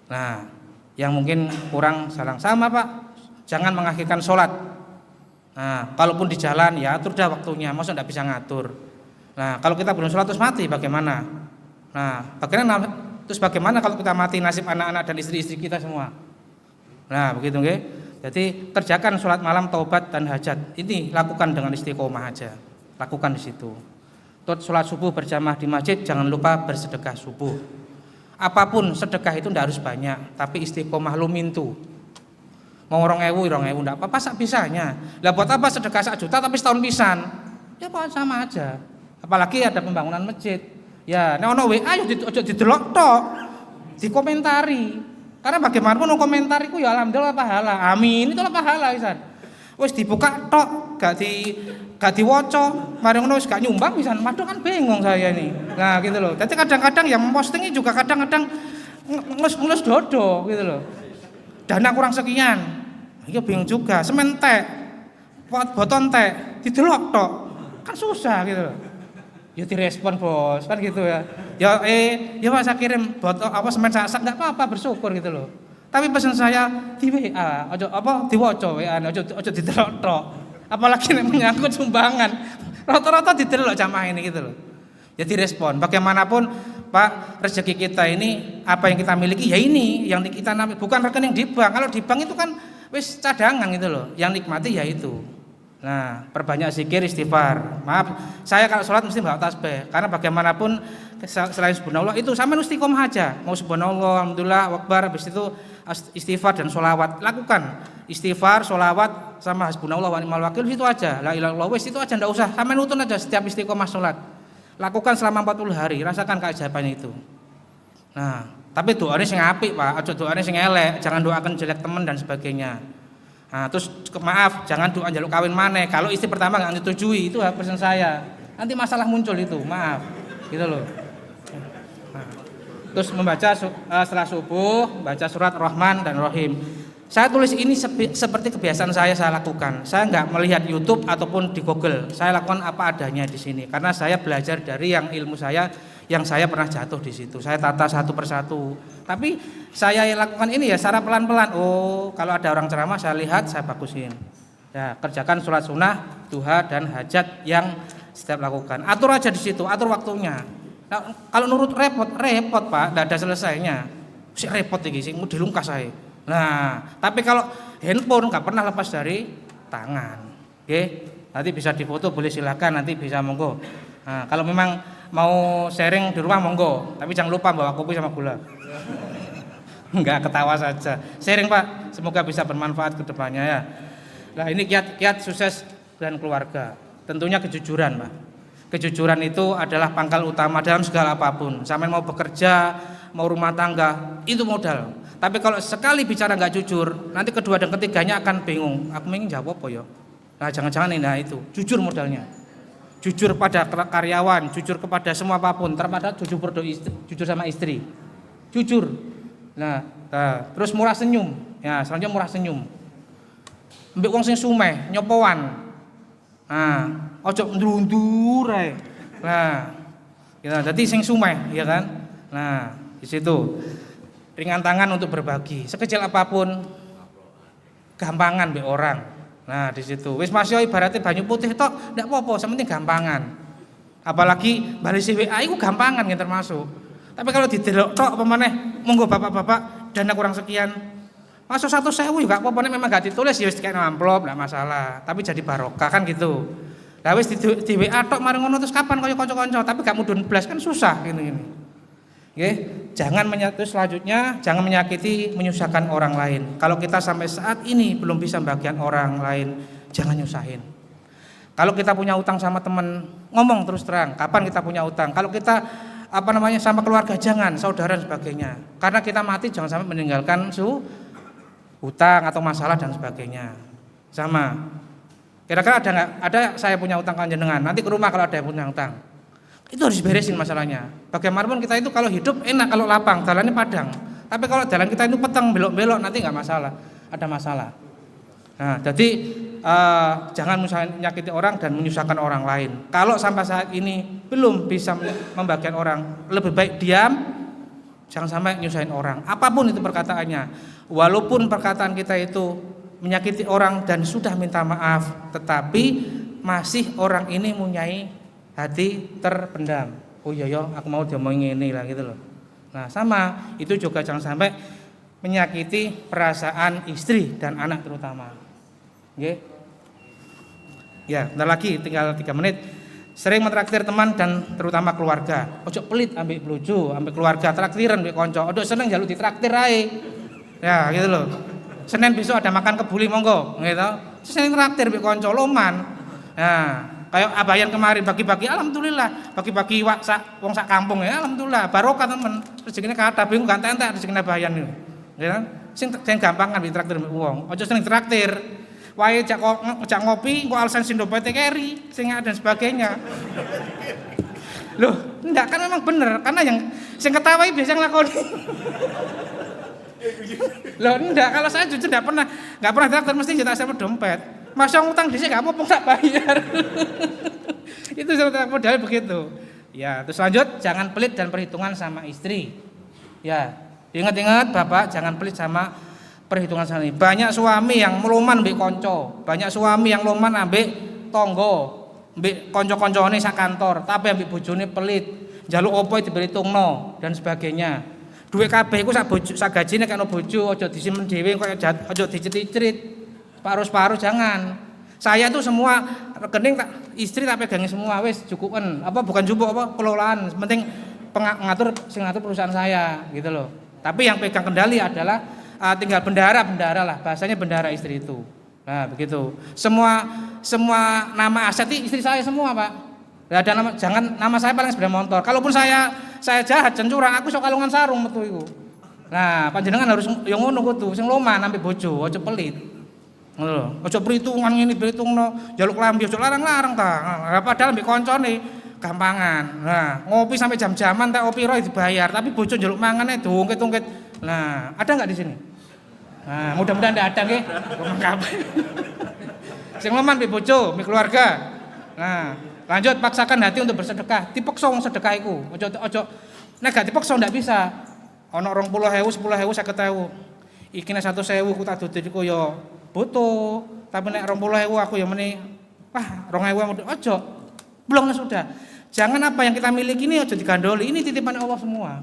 Nah, yang mungkin kurang salang sama, Pak. Jangan mengakhirkan salat. Nah, kalaupun di jalan ya atur dah waktunya, masa enggak bisa ngatur. Nah, kalau kita belum sholat terus mati bagaimana? Nah, bagaimana kalau kita mati, nasib anak-anak dan istri-istri kita semua? Nah, begitu nggih. Jadi kerjakan sholat malam, taubat dan hajat. Ini lakukan dengan istiqomah aja. Lakukan di situ. Terus sholat subuh berjamaah di masjid, jangan lupa bersedekah subuh. Apapun sedekah itu tidak harus banyak, tapi istiqomah lumintu. Mau 2.000 enggak apa-apa sak bisanya. Lah buat apa sedekah 1 juta tapi setahun pisan? Ya Pak sama aja. Apalagi ada pembangunan masjid. Ya, nek ono WA ayo aja didelok tok. Dikomentari. Karena bagaimanapun komentar iku ya alhamdulillah pahala. Amin, itulah pahala pisan. Wis dibuka tok, gak diwaca, mari ngono wis gak nyumbang pisan. Waduh kan bingung saya ini. Nah, gitu loh. Jadi kadang-kadang yang memposting juga kadang-kadang ngelus dodo gitu loh. Dana kurang sekian. Iya bingung juga. Semen teh, boton teh, didelok tok. Kan susah gitu loh. Ya direspon bos, kan gitu ya. Ya Pak saya kirim botol semen sak enggak apa-apa, bersyukur gitu loh. Tapi pesan saya di WA, aja diwaca WA, aja didelok tok. Apalagi nek menyangkut sumbangan. Rata-rata didelok jamaah ini gitu loh. Ya direspon. Bagaimanapun Pak, rezeki kita ini apa yang kita miliki ya ini yang kita bukan rekening di bank. Kalau di bank itu kan wis cadangan gitu loh. Yang nikmati ya itu. Nah, perbanyak zikir, istighfar. Maaf, saya kalau sholat mesti bawa tasbih. Karena bagaimanapun selain subhanallah itu sama istiqomah aja. Mau subhanallah, alhamdulillah, akbar, habis itu istighfar dan sholawat. Lakukan istighfar, sholawat sama hasbunallah wa ni'mal wakil itu aja. La ilaha illallah itu aja, enggak usah. Sama nutun aja setiap istiqomah sholat. Lakukan selama 40 hari, rasakan keajaiban itu. Nah, tapi doanya sing apik, Pak. Aja doanya sing elek, jangan doakan jelek teman dan sebagainya. Nah, terus maaf, jangan doa jaluk kawin maneh. Kalau istri pertama nggak disetujui, itu pesan saya. Nanti masalah muncul itu, maaf, gitu loh. Nah, terus membaca setelah subuh, baca surat Rahman dan Rahim. Saya tulis ini seperti kebiasaan saya lakukan. Saya nggak melihat YouTube ataupun di Google. Saya lakukan apa adanya di sini, karena saya belajar dari yang ilmu saya, yang saya pernah jatuh di situ. Saya tata satu persatu. Tapi saya lakukan ini ya secara pelan-pelan. Oh, kalau ada orang ceramah saya lihat, saya bagusin. Ya, kerjakan sholat sunnah, duha dan hajat yang setiap lakukan. Atur aja di situ, atur waktunya. Nah, kalau nurut repot Pak, tidak ada selesainya. Si repot iki, sing dilungkas saya. Nah, tapi kalau handphone nggak pernah lepas dari tangan. Oke, nanti bisa difoto, boleh silakan, nanti bisa monggo. Nah, kalau memang mau sharing di rumah monggo, tapi jangan lupa bawa kopi sama gula. Enggak, ketawa saja. Sharing Pak, semoga bisa bermanfaat ke depannya ya. Nah, ini kiat sukses dan keluarga. Tentunya kejujuran, Pak. Kejujuran itu adalah pangkal utama dalam segala apapun. Sampai mau bekerja, mau rumah tangga, itu modal. Tapi kalau sekali bicara nggak jujur, nanti kedua dan ketiganya akan bingung. Aku ingin jawab apa ya? Nah jangan-jangan ini, nah itu jujur modalnya. Jujur pada karyawan, jujur kepada semua apapun, termasuk jujur sama istri. Jujur. Nah, terus murah senyum. Ya, selanjutnya murah senyum. Mbek wong sing sumeh, nyopoan. Nah, ojo ndrundur ae. Nah, ya dadi sing sumeh, ya kan? Nah, di situ ringan tangan untuk berbagi. Sekecil apapun gampangan mbek orang. Nah, di situ. Wis Mas yo ibaratnya banyu putih tok, ndak apa-apa, sementing gampangan. Apalagi balesi WA iku gampangan yang termasuk. Tapi kalau didelok tok apa maneh, monggo bapak-bapak dana kurang sekian. Masuk 100.000 juga apa-apa nek memang gak ditulis ya wis dikene amplop, ndak masalah. Tapi jadi barokah kan gitu. Lah wis di WA tok mari ngono terus kapan kaya kanca-kanca, tapi gak mudun blas kan susah gini-gini. Nggih, terus selanjutnya jangan menyakiti, menyusahkan orang lain. Kalau kita sampai saat ini belum bisa membagian orang lain, jangan nyusahin. Kalau kita punya utang sama teman, ngomong terus terang, kapan kita punya utang. Kalau kita sama keluarga jangan, saudara dan sebagainya. Karena kita mati jangan sampai meninggalkan utang atau masalah dan sebagainya. Sama. Kira-kira ada nggak? Ada saya punya utang kanjenengan. Nanti ke rumah kalau ada yang punya utang. Itu harus beresin masalahnya. Bagaimanapun kita itu kalau hidup enak kalau lapang, jalannya padang. Tapi kalau jalan kita itu peteng belok-belok nanti nggak masalah, ada masalah. Nah, jadi jangan menyakiti orang dan menyusahkan orang lain. Kalau sampai saat ini belum bisa membagian orang, lebih baik diam, jangan sampai nyusahin orang. Apapun itu perkataannya, walaupun perkataan kita itu menyakiti orang dan sudah minta maaf, tetapi masih orang ini mempunyai hati terpendam. Oh iya ya, aku mau diomongin ini lah gitu loh. Nah sama, itu juga jangan sampai menyakiti perasaan istri dan anak terutama. Oke? Ya, bentar lagi tinggal 3 menit. Sering mentraktir teman dan terutama keluarga. Ojo pelit ambek bojo, ambek keluarga, traktiran ambek kanca. Ojo seneng njaluk ditraktir ae. Ya, gitu loh. Senin besok ada makan kebuli monggo, gitu. Seneng traktir ambek kanca loman. Nah, kayak abayan kemarin bagi-bagi alhamdulillah, bagi-bagi wong sak kampung ya alhamdulillah, barokah temen. Rezekine kathah bingung gak entek rezekine abayan niku. Ya kan? Sing gampang kan ditraktir mbek wong. Aja seneng traktir. Wae jak ngopi kok alasan sindopete keri, sing dan sebagainya. Loh, enggak kan memang bener karena yang sing ketawai biasa nglakoni. Loh, enggak kalau saya jujur enggak pernah traktir mesti nyetak sama dompet. Masa ngutang dhisik gak apa-apa tak bayar. Itu sebenarnya modal begitu. Ya, terus lanjut jangan pelit dan perhitungan sama istri. Ya, ingat-ingat Bapak jangan pelit sama perhitungan sama istri. Banyak suami yang loman mbek kanca, banyak suami yang loman ambek tangga, mbek kanca-kancane sak kantor, tapi ambek bojone pelit. Njaluk opo diperhitungno dan sebagainya. Duit kabeh iku sak gajine kena bojo, aja disimpen dhewe kok aja dicrit-crit. Paruh-paruh jangan. Saya tuh semua rekening istri tak pegangi semua wis cukupen. Apa bukan jupuk apa kelolaan. Penting ngatur perusahaan saya gitu loh. Tapi yang pegang kendali adalah tinggal bendara lah. Bahasanya bendara istri itu. Nah, begitu. Semua nama aset istri saya semua, Pak. Enggak ada nama saya paling sepeda motor. Kalaupun saya jahat curang, aku sok kalungan sarung metu iku. Nah, panjenengan harus yang ngono kudu sing loman sampai bojo, aja pelit. Ngono lho, aja perhitungan ngene perhitungno, njaluk lambi aja larang-larang ta. Lah padahal mbek koncone gampangan. Nah, ngopi sampai jam-jaman tak opi roe dibayar, tapi bojo njaluk mangane dungkit-ungkit. Nah, ada enggak di sini? Nah, mudah-mudahan enggak ada nggih. Kabeh. Sing loman mbek bojo, mbek keluarga. Nah, lanjut paksakan hati untuk bersedekah. Dipaksa wong sedekah iku. Aja nek gak dipaksa ndak bisa. Ana 20.000, 10.000, 50.000. Iki nek 100.000 ku tak dodol ya butuh, tapi nek 20.000 aku ya meni 2.000 aja. Blong sudah. Jangan apa yang kita miliki ini aja digandoli. Ini titipan Allah semua.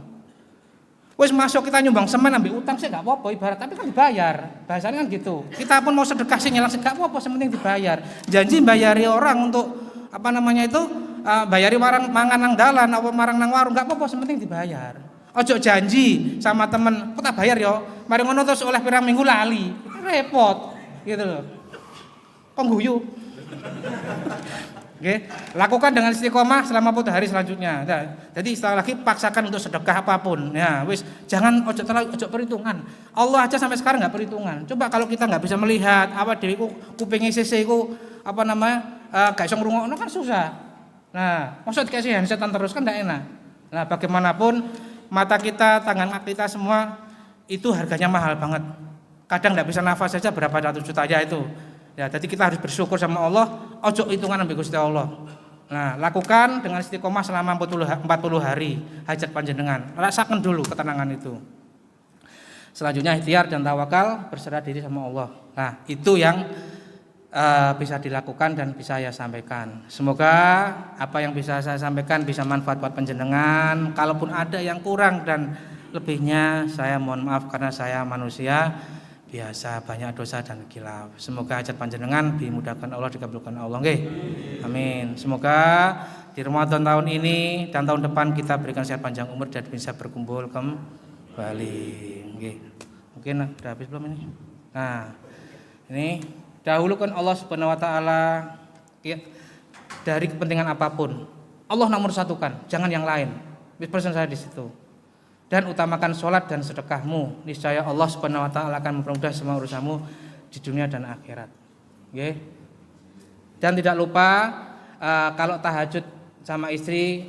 Wis masuk kita nyumbang semen ambil utang sih gak apa-apa ibarat, tapi kan dibayar. Bahasanya kan gitu. Kita pun mau sedekah sih nyelang sih gak apa-apa, sementing dibayar. Janji bayari orang untuk bayari mangan nang dalan apa marang nang warung gak apa-apa, sementing dibayar. Ojo janji sama temen, kok tak bayar yo. Mari ngono terus oleh pirang minggu lali. Repot. Gitu loh. Kok guyu? Oke, lakukan dengan istiqomah selama 40 hari selanjutnya. Nah, jadi istilah lagi paksakan untuk sedekah apapun. Ya, wis jangan ojo perhitungan. Allah aja sampai sekarang nggak perhitungan. Coba kalau kita nggak bisa melihat apa dewi kupingi sisi ku apa namanya gak iso ngrungokno kan susah. Nah, maksud dikasih handsetan terus kan nggak enak. Nah, bagaimanapun mata kita, tangan kita semua itu harganya mahal banget. Kadang nggak bisa nafas saja berapa ratus juta aja itu. Ya, jadi kita harus bersyukur sama Allah, ojo hitungan ambil Gusti Allah. Nah, lakukan dengan istiqomah selama 40 hari hajat panjenengan. Rasakan dulu ketenangan itu. Selanjutnya ikhtiar dan tawakal, berserah diri sama Allah. Nah, itu yang bisa dilakukan dan bisa saya sampaikan. Semoga apa yang bisa saya sampaikan bisa manfaat buat panjenengan. Kalaupun ada yang kurang dan lebihnya, saya mohon maaf karena saya manusia biasa banyak dosa dan khilaf. Semoga hajat panjenengan dimudahkan Allah, dikabulkan Allah. Nggih. Amin. Semoga di Ramadan tahun ini dan tahun depan kita berikan sehat panjang umur dan bisa berkumpul kembali. Nggih. Mungkin udah habis belum ini? Nah, ini dahulukan Allah Subhanahu wa taala ya, dari kepentingan apapun. Allah nomor satukan, jangan yang lain. Pesan saya di situ. Dan utamakan sholat dan sedekahmu, niscaya Allah Subhanahu wa taala akan mempermudah semua urusanmu di dunia dan akhirat. Oke. Dan tidak lupa kalau tahajud sama istri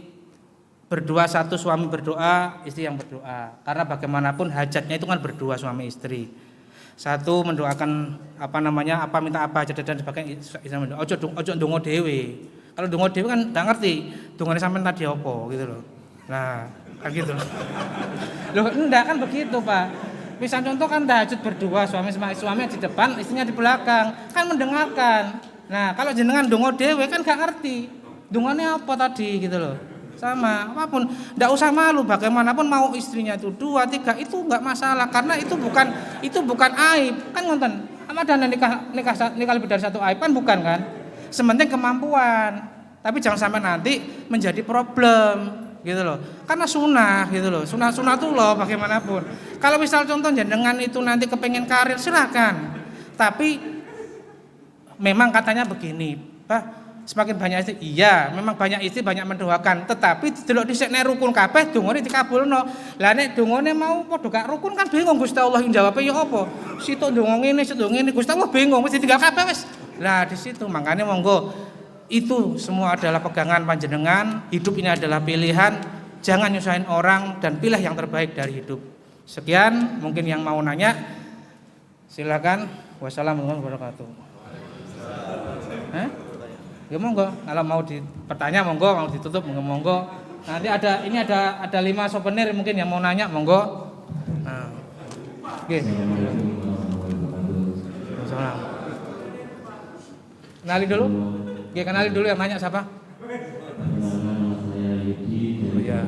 berdua, satu suami berdoa, istri yang berdoa. Karena bagaimanapun hajatnya itu kan berdua suami istri. Satu mendoakan apa minta apa aja dan sebagainya, istri mendoa. Ojo ndonga dhewe. Kalau ndonga dhewe kan nggak ngerti dongane sampean tadi apa gitu loh. Nah, kan gitu loh, enggak kan begitu Pak. Misal contoh kan tahajud berdua, suami di depan, istrinya di belakang, kan mendengarkan. Nah, kalau jenengan dongo dhewe kan gak ngerti dongane apa tadi gitu loh. Sama apapun, enggak usah malu, bagaimanapun mau istrinya itu 2, 3 itu enggak masalah karena itu bukan aib. Kan ngonten, ada nikah lebih dari satu aib kan bukan kan? Sementing kemampuan. Tapi jangan sampai nanti menjadi problem. Gitu loh, karena sunnah gitu loh, sunnah tuh loh bagaimanapun. Kalau misal contoh jenengan itu nanti kepengen karir silakan, tapi memang katanya begini, Pak, semakin banyak istri, iya memang banyak istri banyak mendoakan, tetapi delok dhisik nek rukun kabeh dongane dikabulno. Lah nek dongane mau padha gak rukun kan bingung Gusti Allah yang jawabnya ya apa? Situ ndonga ngene, situ ngene, Gusti Allah bingung mesti tinggal kabeh wis. Lah di situ makanya monggo itu semua adalah pegangan panjenengan. Hidup ini adalah pilihan. Jangan nyusahin orang dan pilih yang terbaik dari hidup. Sekian mungkin yang mau nanya. Silakan. Wassalamualaikum warahmatullahi wabarakatuh. Ya monggo. Kalau mau bertanya monggo, mau ditutup monggo. Nanti ada 5 souvenir mungkin yang mau nanya monggo. Nah. Oke. Assalamualaikum. Kenali dulu. Oke, kenalin dulu yang nanya siapa? Oh, ya.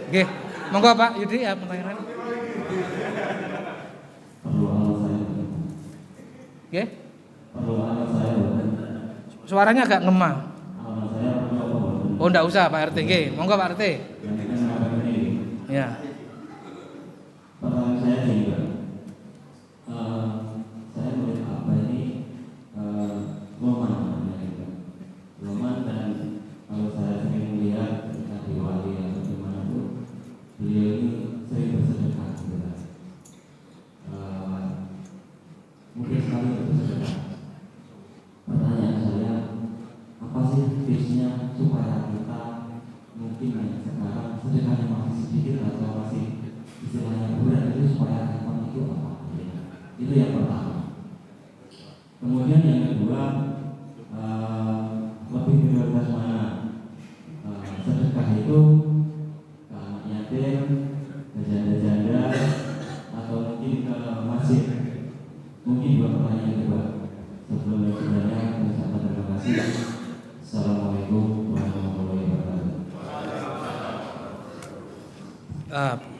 Oke, monggo Pak Yudi ya pertanyaan. Oke. Suaranya agak ngemah. Oh, enggak usah Pak RT. Oke, monggo Pak RT. Ya.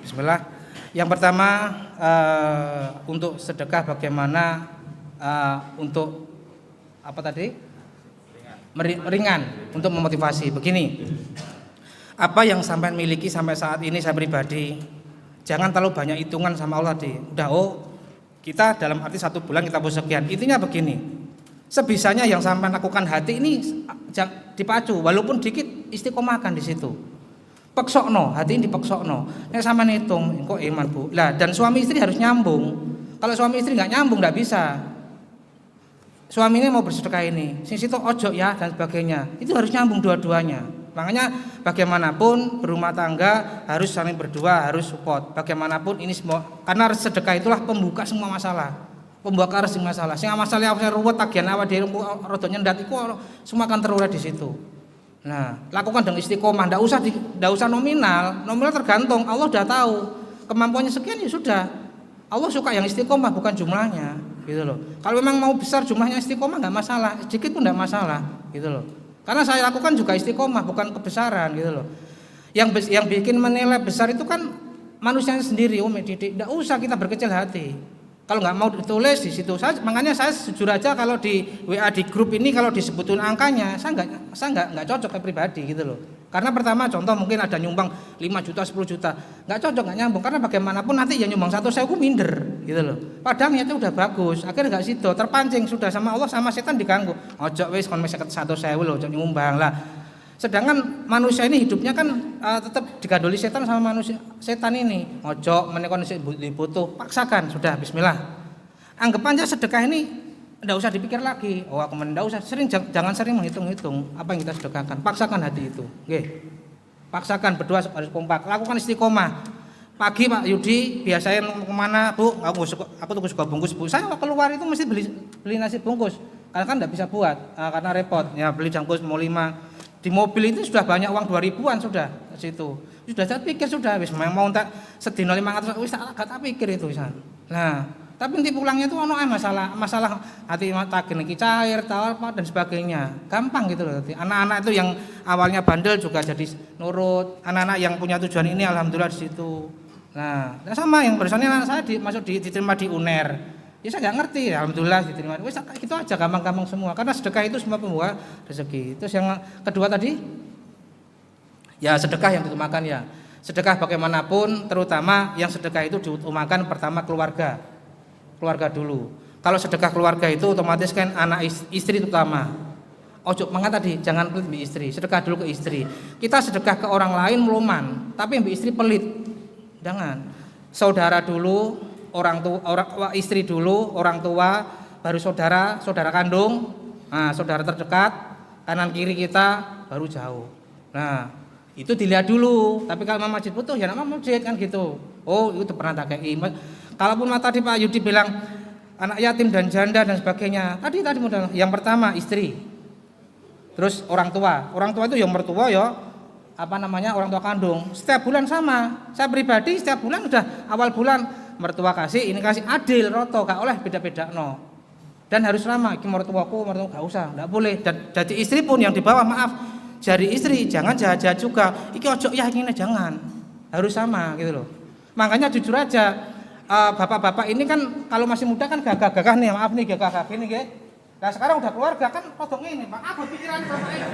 Bismillah. Yang pertama untuk sedekah bagaimana untuk apa tadi? Ringan untuk memotivasi. Begini, apa yang sampai miliki sampai saat ini saya pribadi, jangan terlalu banyak hitungan sama Allah tadi. Udah kita dalam arti 1 bulan kita bos sekian. Intinya begini, Sebisanya yang sampai lakukan hati ini dipacu, walaupun dikit istiqomahkan di situ. Peksokno, hati ini dipeksokno. Nek sampean hitung, kok iman Bu. Lah dan suami istri harus nyambung. Kalau suami istri nggak nyambung nggak bisa. Suaminya mau bersedekah ini, sing situ ojo ya dan sebagainya. Itu harus nyambung dua-duanya. Makanya bagaimanapun berumah tangga harus saling berdua, harus support. Bagaimanapun ini semua karena sedekah itulah pembuka semua masalah. Pembuka semua masalah. Sing masalah yang ruwet tagihan awak dhewe rada nyendat iku semua akan terurai di situ. Nah, lakukan dengan istiqomah, ndak usah nominal. Nominal tergantung, Allah udah tahu kemampuannya sekian ya sudah. Allah suka yang istiqomah bukan jumlahnya, gitu loh. Kalau memang mau besar jumlahnya istiqomah nggak masalah, sedikit pun nggak masalah, gitu loh. Karena saya lakukan juga istiqomah bukan kebesaran, gitu loh. Yang bikin menilai besar itu kan manusianya sendiri, tidak usah kita berkecil hati. Kalau nggak mau ditulis di situ, makanya saya jujur aja kalau di WA di grup ini kalau disebutin angkanya, saya nggak cocok ke pribadi, gitu loh. Karena pertama contoh mungkin ada nyumbang 5 juta, 10 juta, nggak cocok, nggak nyambung. Karena bagaimanapun nanti yang nyumbang 1 saya minder, gitu loh. Padahal niatnya udah bagus, akhirnya nggak situ, terpancing sudah sama Allah sama setan diganggu. Ojo wis kon 1 saya loh, ojo nyumbang lah. Sedangkan manusia ini hidupnya kan tetap digandoli setan sama manusia setan ini. Ojo menekon dibutuh, paksakan sudah bismillah. Anggap aja sedekah ini enggak usah dipikir lagi. Oh, aku enggak usah jangan sering menghitung-hitung apa yang kita sedekahkan. Paksakan hati itu. Nggih. Paksakan berdua harus kompak. Lakukan istiqomah. Pagi Pak Yudi biasain kemana Bu? Aku tunggu suka bungkus Bu. Saya keluar itu mesti beli nasi bungkus. Karena kan enggak bisa buat karena repot. Ya beli bungkus mau 5. Di mobil itu sudah banyak uang 2.000-an sudah di situ. Sudah saya pikir sudah wis mau tak sedino 500 wis tak pikir itu wisan. Nah, tapi nanti pulangnya itu ono masalah hati tagen iki cair, apa dan sebagainya. Gampang gitu loh. Anak-anak itu yang awalnya bandel juga jadi nurut. Anak-anak yang punya tujuan ini alhamdulillah di situ. Nah, sama yang barusannya anak saya diterima di UNER. Ya saya nggak ngerti, alhamdulillah diterima. Wes itu aja gampang-gampang semua. Karena sedekah itu semua pembawa rezeki. Terus yang kedua tadi, ya sedekah yang diutamakan ya. Sedekah bagaimanapun, terutama yang sedekah itu diutamakan pertama keluarga dulu. Kalau sedekah keluarga itu otomatis kan anak istri terutama. Ojo mangat tadi, jangan pelit mbak istri. Sedekah dulu ke istri. Kita sedekah ke orang lain meluman, tapi mbak istri pelit. Jangan. Saudara dulu. Istri dulu, orang tua, baru saudara kandung, nah, saudara terdekat, kanan kiri kita, baru jauh. Nah, itu dilihat dulu. Tapi kalau masjid butuh, ya nama masjid kan gitu. Oh, itu pernah tak kayak kalaupun tadi Pak Yudi bilang anak yatim dan janda dan sebagainya. Tadi modal. Yang pertama istri, terus orang tua itu yang mertua ya. Orang tua kandung. Setiap bulan sama. Saya pribadi setiap bulan udah awal bulan. Mertua kasih, ini kasih adil roto, gak oleh beda-beda no. Dan harus ramah, iki mertuaku gak usah, gak boleh. Dan jadi istri pun yang dibawa maaf, jadi istri jangan jahat-jahat juga. Iki ojo ya ini jangan, harus sama gitu loh. Makanya jujur aja, bapak-bapak ini kan kalau masih muda kan gagah-gagah nih, maaf nih gagah-gagah ini gitu. Nah sekarang udah keluarga kan potong ini, Pak. Apa pikiran bapak ini?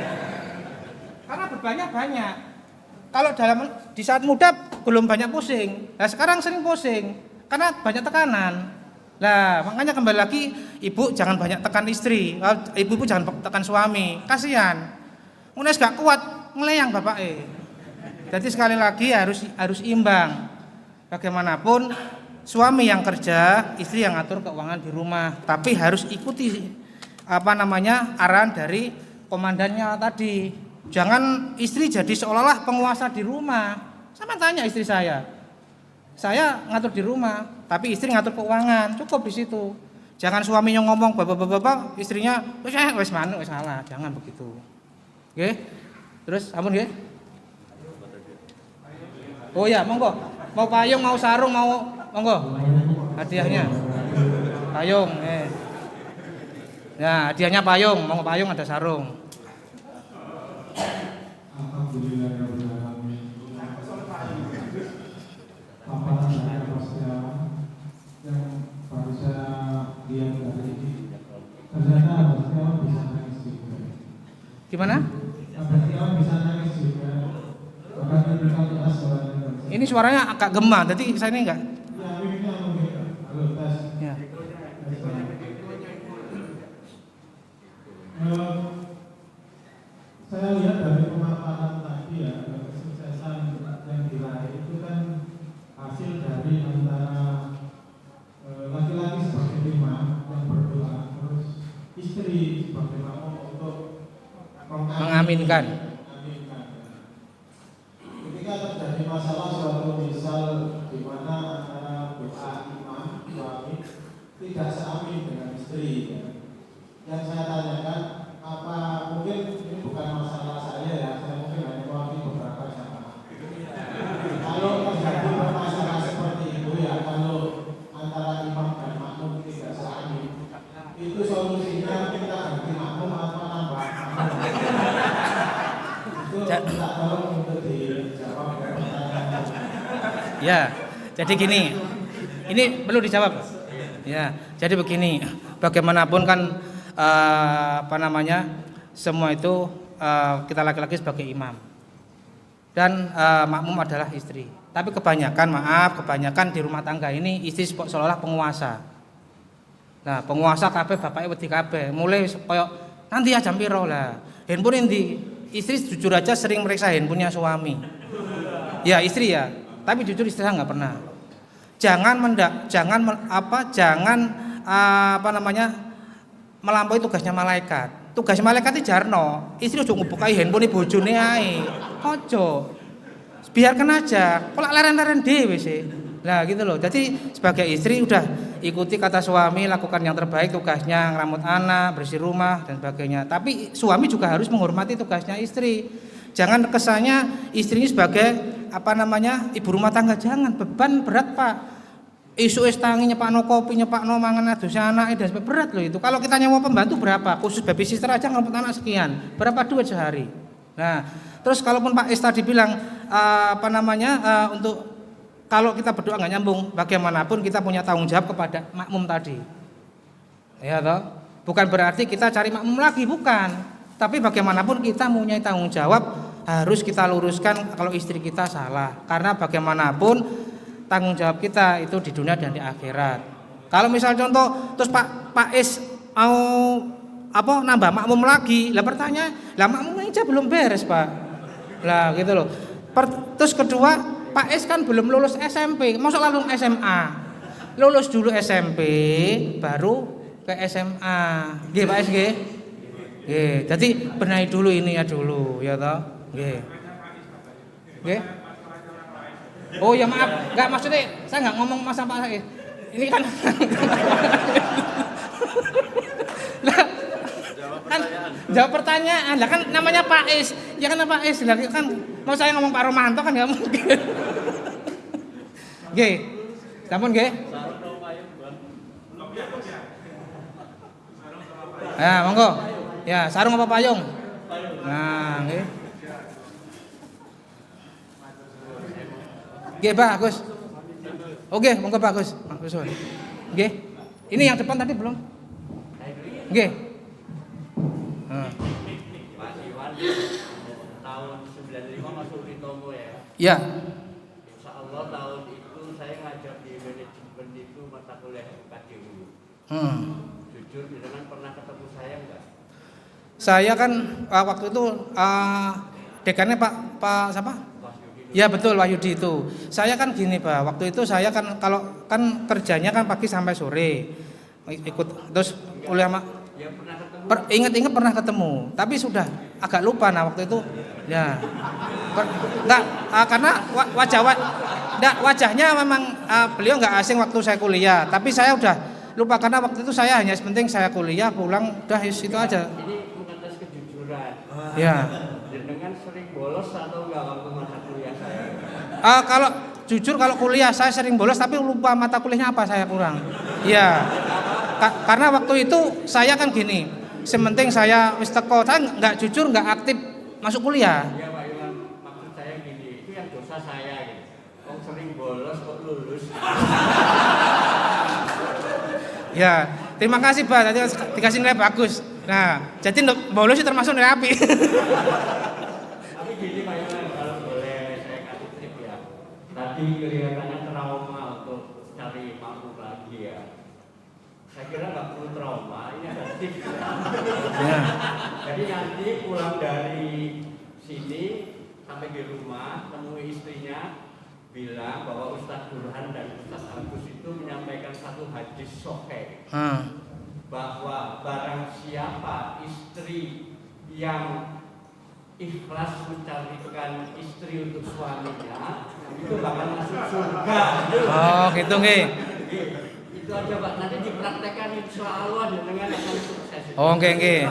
Karena bebannya banyak. Kalau di saat muda belum banyak pusing, nah sekarang sering pusing. Karena banyak tekanan. Nah, makanya kembali lagi ibu jangan banyak tekan istri, ibu jangan tekan suami, kasihan. Unes gak kuat ngeleyang bapak. Jadi sekali lagi harus imbang. Bagaimanapun suami yang kerja, istri yang ngatur keuangan di rumah, tapi harus ikuti arahan dari komandannya tadi. Jangan istri jadi seolah-olah penguasa di rumah. Sama tanya istri saya ngatur di rumah, tapi istri ngatur keuangan, cukup di situ. Jangan suaminya ngomong bapak, istrinya wes salah, jangan begitu. Oke? Terus ampun nggih. Oh ya, monggo. Mau payung, mau sarung, monggo. Hadiahnya. Payung, Ya, hadiahnya payung, mau payung ada sarung. Gimana? Ini suaranya agak gema, jadi saya ini enggak. Ya. saya lihat dari pemaparan tadi ya, kesuksesan yang diraih itu kan hasil dari antara laki-laki sebagai imam yang berdoa, terus istri sebagai makmum untuk mengaminkan. Ketika terjadi masalah suatu misal di mana antara doa imam suami tidak seamin dengan istri, ya. Yang saya tanyakan, apa mungkin ini bukan masalah saya ya, saya mungkin hanya mewakili beberapa jamaah. Kalau terjadi masalah seperti itu ya, kalau antara imam dan makmum tidak seamin, itu solusinya kita ganti makmum atau nambah makmum. Itu minta tolong untuk dijawab pertanyaan. Ya, jadi gini, ini perlu dijawab. Ya, jadi begini, bagaimanapun kan semua itu kita laki-laki sebagai imam dan makmum adalah istri. Tapi kebanyakan di rumah tangga ini istri seolah-olah penguasa. Nah, penguasa kabeh bapake wedi kabeh, mulai koyo nanti jam piro lah. Handphone endi? Istri jujur aja sering meriksa handphonenya suami. Ya, istri ya, tapi jujur istri saya nggak pernah. Jangan melampaui tugasnya malaikat. Tugasnya malaikat itu jarno. Istri ojo ngebukai handphone bojone ae. Ojo. Biarkan aja. Kok leren-leren dhewe sih. Nah, gitu loh. Jadi sebagai istri udah ikuti kata suami, lakukan yang terbaik tugasnya, ngeramut anak, bersih rumah dan sebagainya. Tapi suami juga harus menghormati tugasnya istri. Jangan kesannya istri ini sebagai ibu rumah tangga, jangan, beban berat, Pak. Isu tangi nyepakno kopi, nyepakno mangan adusnya anaknya dan sebagainya, berat loh itu. Kalau kita nyewa pembantu berapa? Khusus babysitter aja ngeramut anak sekian. Berapa duit sehari? Nah, terus kalaupun Pak Is tadi bilang untuk kalau kita berdoa nggak nyambung, bagaimanapun kita punya tanggung jawab kepada makmum tadi. Ya toh? Bukan berarti kita cari makmum lagi, bukan. Tapi bagaimanapun kita punya tanggung jawab, harus kita luruskan kalau istri kita salah. Karena bagaimanapun tanggung jawab kita itu di dunia dan di akhirat. Kalau misal contoh terus Pak Is mau nambah makmum lagi, lah pertanyaan, lah makmumnya aja belum beres, Pak. Lah gitu loh. Terus kedua, Pak S kan belum lulus SMP, masuk langsung SMA. Lulus dulu SMP, baru ke SMA. Nggih, Pak S nggih. Nggih, jadi benahi dulu ini ya dulu, ya toh. Nggih. Nggih. Oh ya maaf, enggak maksudnya saya enggak ngomong masa Pak S. Ini kan jawab pertanyaan. Lah kan namanya Pak Is. Ya kan Pak Is. Lah kan mau saya ngomong Pak Romanto kan enggak mungkin. Nggih. Sampun nggih. Ya, monggo. Ya, sarung apa payung? Nah, nggih. Nggih, Pak Agus. Oke, monggo Pak Agus. Nggih. Ini yang depan tadi belum? Nggih. Pak Iwan tahun 95 masuk di Tomo ya. Ya. Insya Allah tahun itu saya ngajar di manajemen itu mata kuliah KJU. Jujur, dengan pernah ketemu saya enggak? Saya kan waktu itu dekannya Pak siapa? Ya betul, Wahyudi itu. Saya kan gini, Pak. Waktu itu saya kan kalau kan kerjanya kan pagi sampai sore. Ikut terus kuliah Ya pernah ketemu. Ingat-ingat pernah ketemu, tapi sudah agak lupa nah waktu itu. Ya. Enggak karena wajahnya memang beliau enggak asing waktu saya kuliah, tapi saya udah lupa karena waktu itu saya hanya penting saya kuliah pulang udah itu aja. Ini mengatas kejujuran. Ya. Dengan sering bolos atau enggak waktu mata kuliah saya? Kalau jujur kalau kuliah saya sering bolos tapi lupa mata kuliahnya apa saya kurang. Iya. Karena waktu itu saya kan gini, sementing saya wis teko, saya enggak jujur, enggak aktif masuk kuliah. Iya Pak Iwan, maksud saya gini, itu yang dosa saya gitu. Kok sering bolos kok lulus. Ya, terima kasih Pak, tadi dikasih nilai bagus. Nah, jadi bolos itu termasuk nilai api. Tapi gini Pak Iwan, kalau boleh saya kasih tip ya. Tadi kelihatannya trauma untuk cari makmum lagi ya. Saya kira nggak perlu trauma, ini ada tips. Ya. Jadi Jadi nanti pulang dari sini sampai di rumah temui istrinya, bilang bahwa Ustadz Burhan dan Ustadz Agus itu menyampaikan satu hadis sahih bahwa barang siapa istri yang ikhlas mencarikan istri untuk suaminya itu bakal masuk surga. Oh gitu nggih. Itu aja Pak, nanti dipraktekkan insya Allah dengan akan sukses. Oh nggih.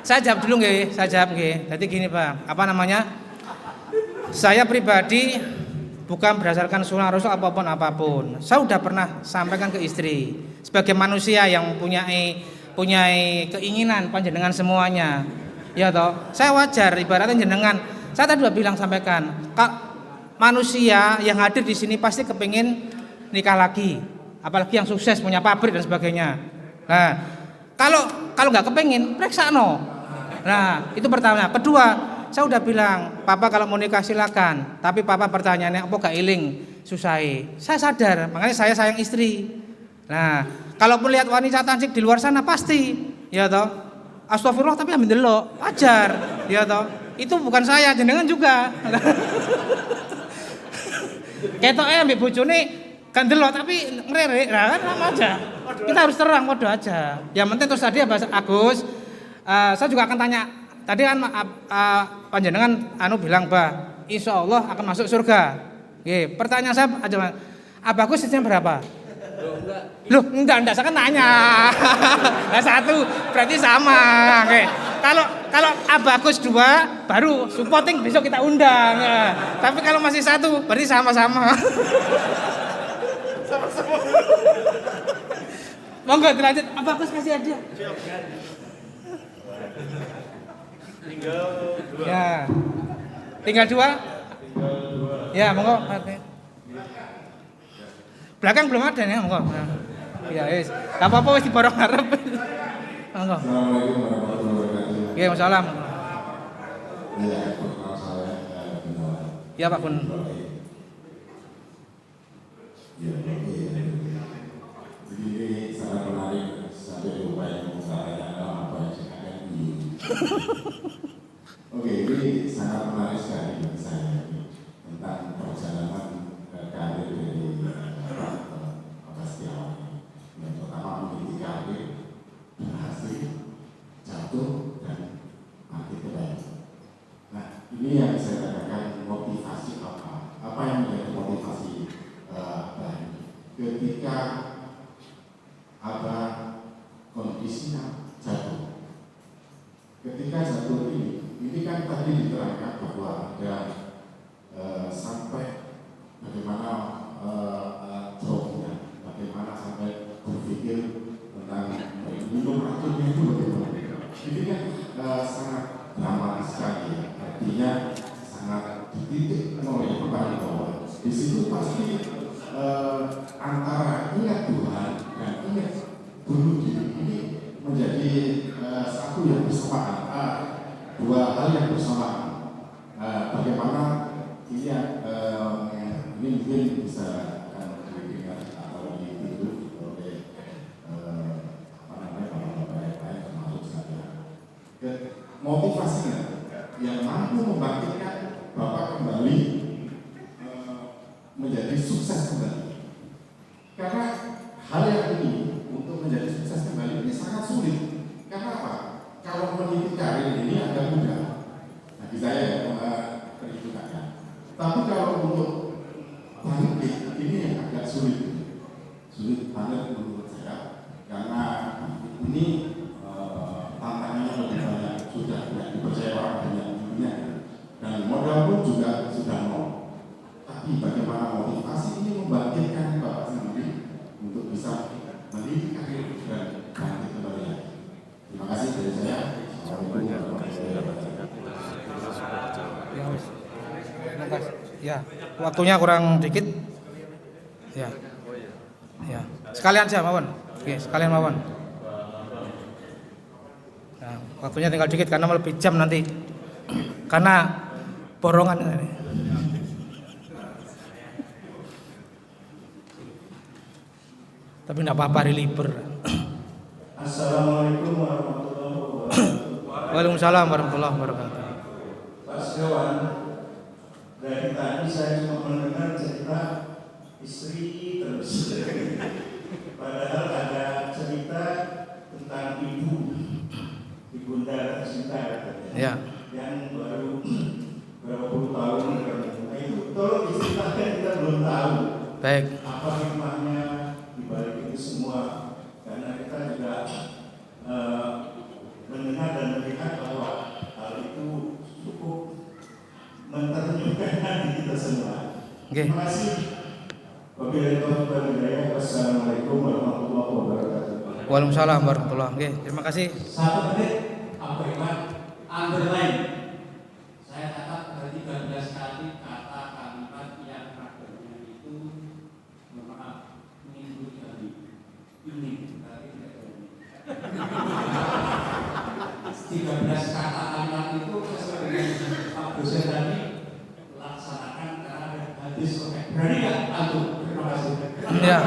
Saya jawab dulu nggih, saya jawab nggih. Jadi gini Pak, apa namanya? Saya pribadi bukan berdasarkan sunnah Rasul apapun. Saya sudah pernah sampaikan ke istri sebagai manusia yang punya keinginan panjenengan semuanya. Ya toh, saya wajar ibaratnya jenengan. Saya tadi sudah bilang sampaikan, manusia yang hadir di sini pasti kepingin nikah lagi, apalagi yang sukses punya pabrik dan sebagainya. Nah, kalau nggak kepingin, periksa no. Nah, itu pertama. Kedua, saya udah bilang, papa kalau mau nikah silakan, tapi papa pertanyaannya apa gak iling, susai. Saya sadar, makanya saya sayang istri. Nah, kalaupun lihat wanita cantik di luar sana pasti, ya toh. Astagfirullah tapi ambil delok, wajar, ya toh. Itu bukan saya, jenengan juga. Ketoke ambek bojone kan delok tapi ngerere, nah kan sama aja. Kita harus terang podo aja. Yang penting terus tadi Agus, saya juga akan tanya. Tadi kan panjenengan bilang bah, insya Allah akan masuk surga. Oke, pertanyaan saya aja, Agus sistem berapa? Loh, enggak, saya kan nanya. Nah, 1 berarti sama. Oke. Kalau Abagus 2 baru supporting besok kita undang. Ya. Tapi kalau masih 1 berarti sama-sama. Sama-sama. Monggo dilanjut, Abagus kasih hadiah. Tinggal 2. Ya. Tinggal 2? Ya, monggo. Belakang belum ada nih, monggo. Ya, wis. Enggak apa-apa wis diborong ngarep. Monggo. Assalamualaikum warahmatullahi wabarakatuh. Iya, Waalaikumsalam. Ya, perkenalkan saya Gunawan. Ya, Pak Gun. Ya, oke. Jadi ini sangat menarik sampai lupa yang saya apa yang saya akan di. Oke, ini sangat menarik sekali bagi saya tentang perjalanan karir dari Bapak Setiawan. Yang pertama meniti karir, berhasil, jatuh dan mati kembali. Nah, ini yang saya katakan motivasi apa? Apa yang menjadi motivasi ketika ada kondisinya jatuh. Ketika jatuh ini kan tadi diterangkan bahwa ada sampai bagaimana dropnya, bagaimana sampai berpikir tentang minum racunnya itu bagaimana. Ini kan sangat dramatis sekali ya. Artinya sangat dititik oleh pertanyaan bahwa di situ pasti antara ingat Tuhan dan ingat bunuh diri ini menjadi satu yang bersamaan, 2 hal yang bersamaan. Bagaimana ini mungkin bisa akan didengar atau ditiru oleh bapak-bapak yang lain termasuk saya. Motivasinya yang mampu membangkitkan Bapak kembali menjadi sukses kembali. Karena hal yang ini untuk menjadi sukses kembali ini sangat sulit. Karena apa? Kalau meniti karir ini agak mudah bagi saya perhitungannya. Tapi kalau untuk bangkit ini yang agak sulit banget menurut saya. Karena ini tantangannya lebih banyak, sudah tidak dipercaya orang banyak dunia dan modal pun juga sudah nol. Tapi bagaimana motivasi ini membangkitkan Bapak sendiri untuk bisa mendidik karir dan bangkit kembali. Terima kasih dari saya. Assalamualaikum warahmatullahi wabarakatuh. Ya, waktunya kurang dikit. Ya. Ya. Sekalian aja mawon. Oke, sekalian mawon. Nah, waktunya tinggal dikit karena lebih jam nanti. Karena borongan ini. Tapi enggak apa-apa, hari libur. Assalamualaikum warahmatullahi wabarakatuh. Waalaikumsalam warahmatullahi wabarakatuh. Pak Setiawan, dari tadi saya cuma mendengar cerita istri terus. Padahal ada cerita tentang ibunda tercinta katanya. Ya. Yang baru berapa puluh tahun nah itu tolong diceritakan, kita belum tahu. Baik. Apa hikmahnya di balik itu semua? Karena kita juga mendengar dan melihat bahwa hal itu cukup menternyukan hati kita semua. Oke. Terima kasih. Wabillahi taufiq wal hidayah. Wassalamualaikum warahmatullahi wabarakatuh. Waalaikumsalam warahmatullahi wabarakatuh. Oke, terima kasih. 1 menit, Pak Iwan, underline. Saya catat ada 13 kali kata kalimat yang akhirnya itu, mohon maaf, minggu dari ini, tapi tidak dari 13 kata kalimat itu sesuai dengan Pak dosen tadi, laksanakan karena ada hadis sohih. Berani nggak antum? Terima kasih. Ya.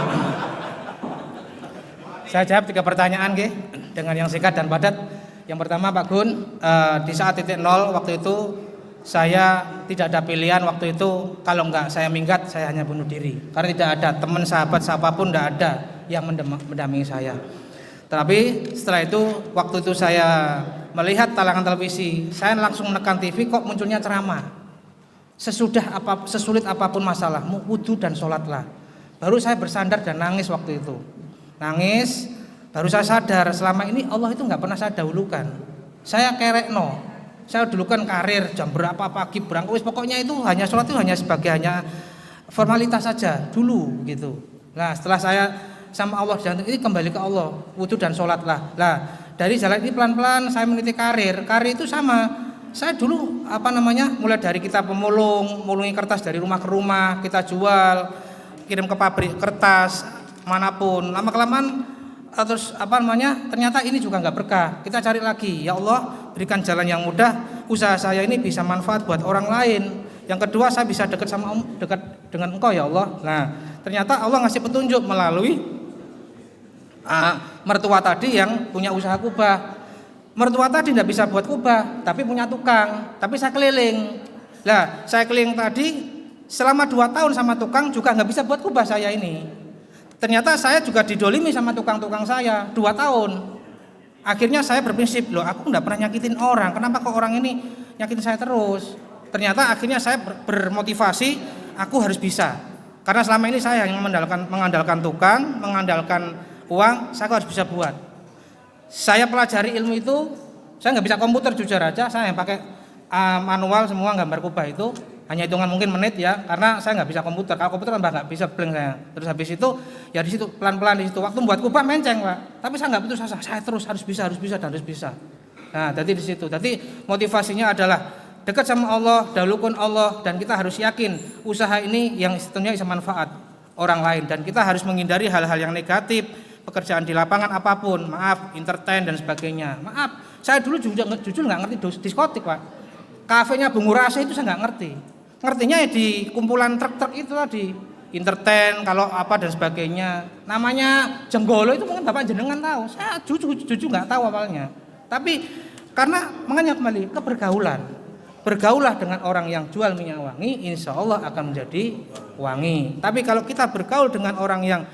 Saya jawab 3 pertanyaan nggih dengan yang singkat dan padat. Yang pertama Pak Gun, di saat titik nol waktu itu saya tidak ada pilihan waktu itu, kalau enggak saya minggat saya hanya bunuh diri. Karena tidak ada teman sahabat siapapun, tidak ada yang mendampingi saya. Tapi setelah itu waktu itu saya melihat tayangan televisi, saya langsung menekan TV kok munculnya ceramah. Sesulit apapun masalahmu, wudu dan sholatlah. Baru saya bersandar dan nangis waktu itu. Nangis, baru saya sadar selama ini Allah itu nggak pernah saya dahulukan. Saya kerekno, saya dulukan karir jam berapa pagi berangkat, pokoknya itu hanya sholat itu hanya sebagai formalitas saja dulu gitu. Nah setelah saya sama Allah jantung ini kembali ke Allah, wudu dan sholatlah. Nah dari jalan ini pelan-pelan saya meniti karir itu sama. Saya dulu mulai dari kita mulungi kertas dari rumah ke rumah, kita jual, kirim ke pabrik kertas manapun, lama-kelamaan terus ternyata ini juga nggak berkah. Kita cari lagi, ya Allah berikan jalan yang mudah, usaha saya ini bisa manfaat buat orang lain. Yang kedua saya bisa dekat dengan Engkau ya Allah. Nah ternyata Allah ngasih petunjuk melalui mertua tadi yang punya usaha kubah. Mertua tadi tidak bisa buat kubah, tapi punya tukang, tapi saya keliling. Lah saya keliling tadi selama 2 tahun sama tukang juga nggak bisa buat kubah saya ini. Ternyata saya juga didolimi sama tukang-tukang saya 2 tahun. Akhirnya saya berprinsip, loh aku nggak pernah nyakitin orang, kenapa kok orang ini nyakitin saya terus? Ternyata akhirnya saya bermotivasi, aku harus bisa. Karena selama ini saya yang mengandalkan tukang, mengandalkan uang, saya harus bisa buat. Saya pelajari ilmu itu, saya nggak bisa komputer jujur aja, saya yang pakai manual semua gambar kubah itu. Hanya hitungan mungkin menit ya, karena saya nggak bisa komputer. Kalau komputer kan nggak bisa blank saya. Terus habis itu ya di situ pelan-pelan di situ. Waktu buat kubah menceng Pak, tapi saya nggak putus asa. Saya terus harus bisa. Nah, jadi di situ. Jadi motivasinya adalah dekat sama Allah, dahulukan Allah, dan kita harus yakin usaha ini yang tentunya bisa manfaat orang lain. Dan kita harus menghindari hal-hal yang negatif, pekerjaan di lapangan apapun, maaf, entertain dan sebagainya. Maaf, saya dulu jujur nggak ngerti diskotik Pak. Kafenya Bung Rasa itu saya nggak ngerti. Ngertinya ya di kumpulan truk-truk itu tadi, entertain kalau apa dan sebagainya. Namanya Jenggolo itu mungkin Bapak jenengan tahu. Saya jujur nggak tahu awalnya. Tapi karena makanya kembali ke pergaulan. Bergaulah dengan orang yang jual minyak wangi, insya Allah akan menjadi wangi. Tapi kalau kita bergaul dengan orang yang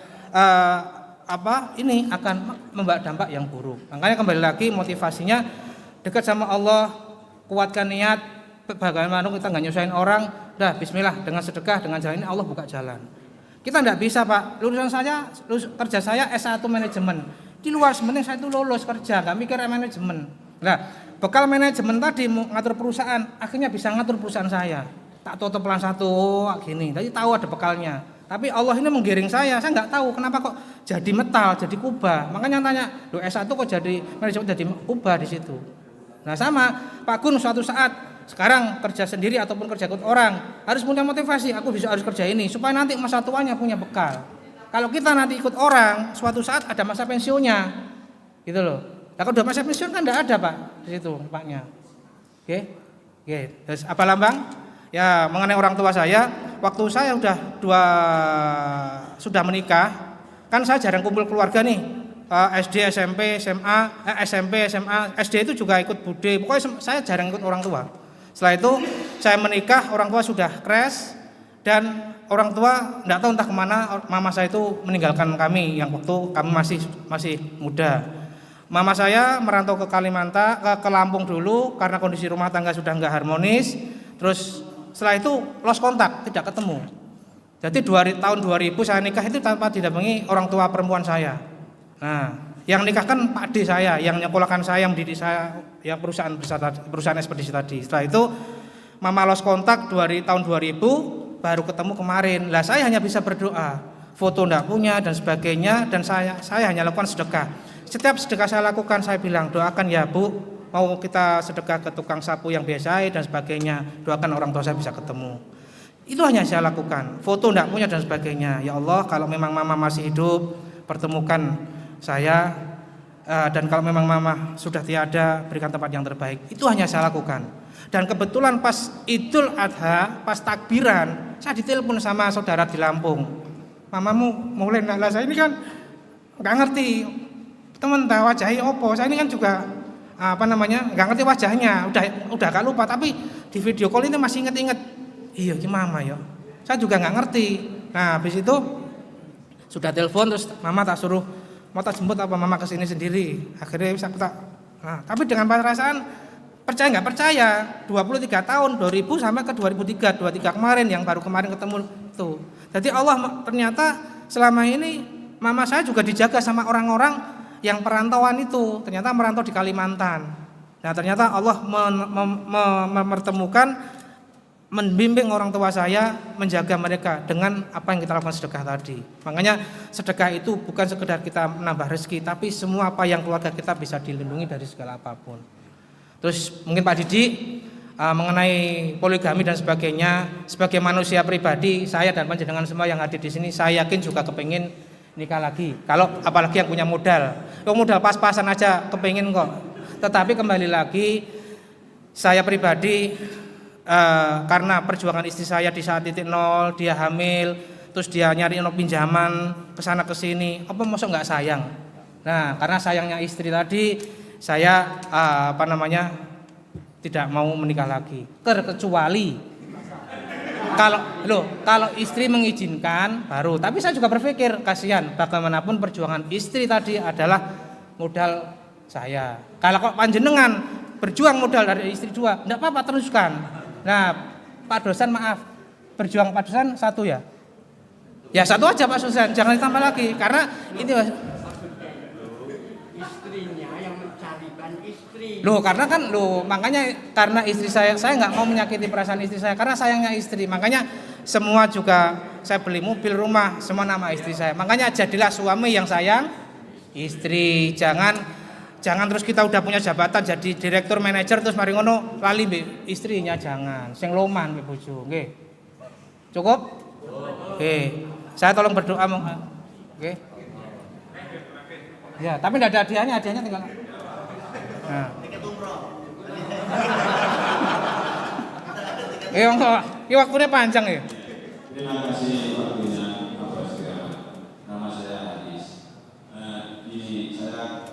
ini akan membawa dampak yang buruk. Makanya kembali lagi motivasinya dekat sama Allah, kuatkan niat. Bagaimana kita nggak nyusahin orang, dah bismillah dengan sedekah dengan jalan ini Allah buka jalan. Kita nggak bisa Pak, kerja saya S1 manajemen, di luar sebenarnya saya itu lulus kerja, nggak mikir manajemen. Nah bekal manajemen tadi mau ngatur perusahaan, akhirnya bisa ngatur perusahaan saya, tak tutup pelan satu gini, tadi tahu ada bekalnya. Tapi Allah ini menggiring saya nggak tahu kenapa kok jadi metal, jadi kubah. Makanya tanya, lo S1 kok jadi manajemen jadi kubah di situ. Nah sama Pak Gun suatu saat sekarang kerja sendiri ataupun kerja ikut orang harus punya motivasi, aku harus kerja ini supaya nanti masa tuanya punya bekal. Kalau kita nanti ikut orang suatu saat ada masa pensiunnya gitu loh. Nah, kalau udah masa pensiun kan enggak ada Pak di situ Paknya. Oke. Terus apa lambang? Ya mengenai orang tua saya, waktu saya sudah menikah, kan saya jarang kumpul keluarga nih. SD, SMP, SMA, SD itu juga ikut bude. Pokoknya saya jarang ikut orang tua. Setelah itu saya menikah, orang tua sudah crash dan orang tua tidak tahu entah kemana. Mama saya itu meninggalkan kami yang waktu kami masih muda. Mama saya merantau ke Kalimantan, ke Lampung dulu karena kondisi rumah tangga sudah nggak harmonis. Terus setelah itu lost kontak, tidak ketemu. Jadi tahun 2000 saya nikah itu tanpa didampingi orang tua perempuan saya. Nah, yang nikahkan Pak D saya, yang nyekolahkan saya, yang mendidik saya, yang perusahaan ekspedisi tadi. Setelah itu mama lost kontak tahun 2000, baru ketemu kemarin. Lah saya hanya bisa berdoa, foto enggak punya dan sebagainya, dan saya hanya lakukan sedekah. Setiap sedekah saya lakukan, saya bilang doakan ya Bu, mau kita sedekah ke tukang sapu yang biasa dan sebagainya, doakan orang tua saya bisa ketemu. Itu hanya saya lakukan, foto enggak punya dan sebagainya. Ya Allah, kalau memang mama masih hidup, pertemukan saya, dan kalau memang mama sudah tiada, berikan tempat yang terbaik. Itu hanya saya lakukan. Dan kebetulan pas Idul Adha, pas takbiran, saya ditelepon sama saudara di Lampung. Mamamu mulai lah, saya ini kan nggak ngerti teman tahu wajahnya opo. Saya ini kan juga nggak ngerti wajahnya, udah gak lupa, tapi di video call itu masih inget. Iya gimana ya? Saya juga nggak ngerti. Nah habis itu sudah telepon, terus mama tak suruh mau tak jemput apa mama kesini sendiri. Akhirnya bisa tapi dengan perasaan percaya nggak percaya, 23 tahun 2000 sampai ke 23 kemarin yang baru kemarin ketemu itu. Jadi Allah ternyata selama ini mama saya juga dijaga sama orang-orang yang perantauan itu, ternyata merantau di Kalimantan. Nah ternyata Allah mempertemukan, membimbing orang tua saya, menjaga mereka dengan apa yang kita lakukan sedekah tadi. Makanya sedekah itu bukan sekedar kita menambah rezeki, tapi semua apa yang keluarga kita bisa dilindungi dari segala apapun. Terus mungkin Pak Didi mengenai poligami dan sebagainya, sebagai manusia pribadi, saya dan panjenengan semua yang hadir di sini, saya yakin juga kepengin nikah lagi. Kalau apalagi yang punya modal, modal pas-pasan aja kepengin kok. Tetapi kembali lagi, saya pribadi karena perjuangan istri saya di saat titik nol, dia hamil, terus dia nyari pinjaman kesana kesini, apa masa nggak sayang? Nah, karena sayangnya istri tadi, saya tidak mau menikah lagi, terkecuali kalau istri mengizinkan baru. Tapi saya juga berpikir kasihan, bagaimanapun perjuangan istri tadi adalah modal saya. Kalau kok panjenengan berjuang modal dari istri 2, enggak apa-apa, teruskan. Nah, Pak dosen maaf, berjuang Pak dosen 1 ya? Ya 1 aja Pak dosen, jangan ditambah lagi, karena ini istrinya yang mencarikan istri. Makanya karena istri saya nggak mau menyakiti perasaan istri saya, karena sayangnya istri. Makanya semua juga saya beli mobil, rumah, semua nama istri saya. Makanya jadilah suami yang sayang istri. Jangan terus kita udah punya jabatan jadi direktur, manajer, terus mari ngono lali mbek istrinya, jangan. Sing loman mbek bojo, nggih. Cukup? Oke. Saya tolong berdoa oke. Ya, tapi enggak ada hadiahnya tinggal. Nah. Ini waktunya panjang ya. Terima kasih waktunya Bapak Sekalian. Nama saya Hadis. Saya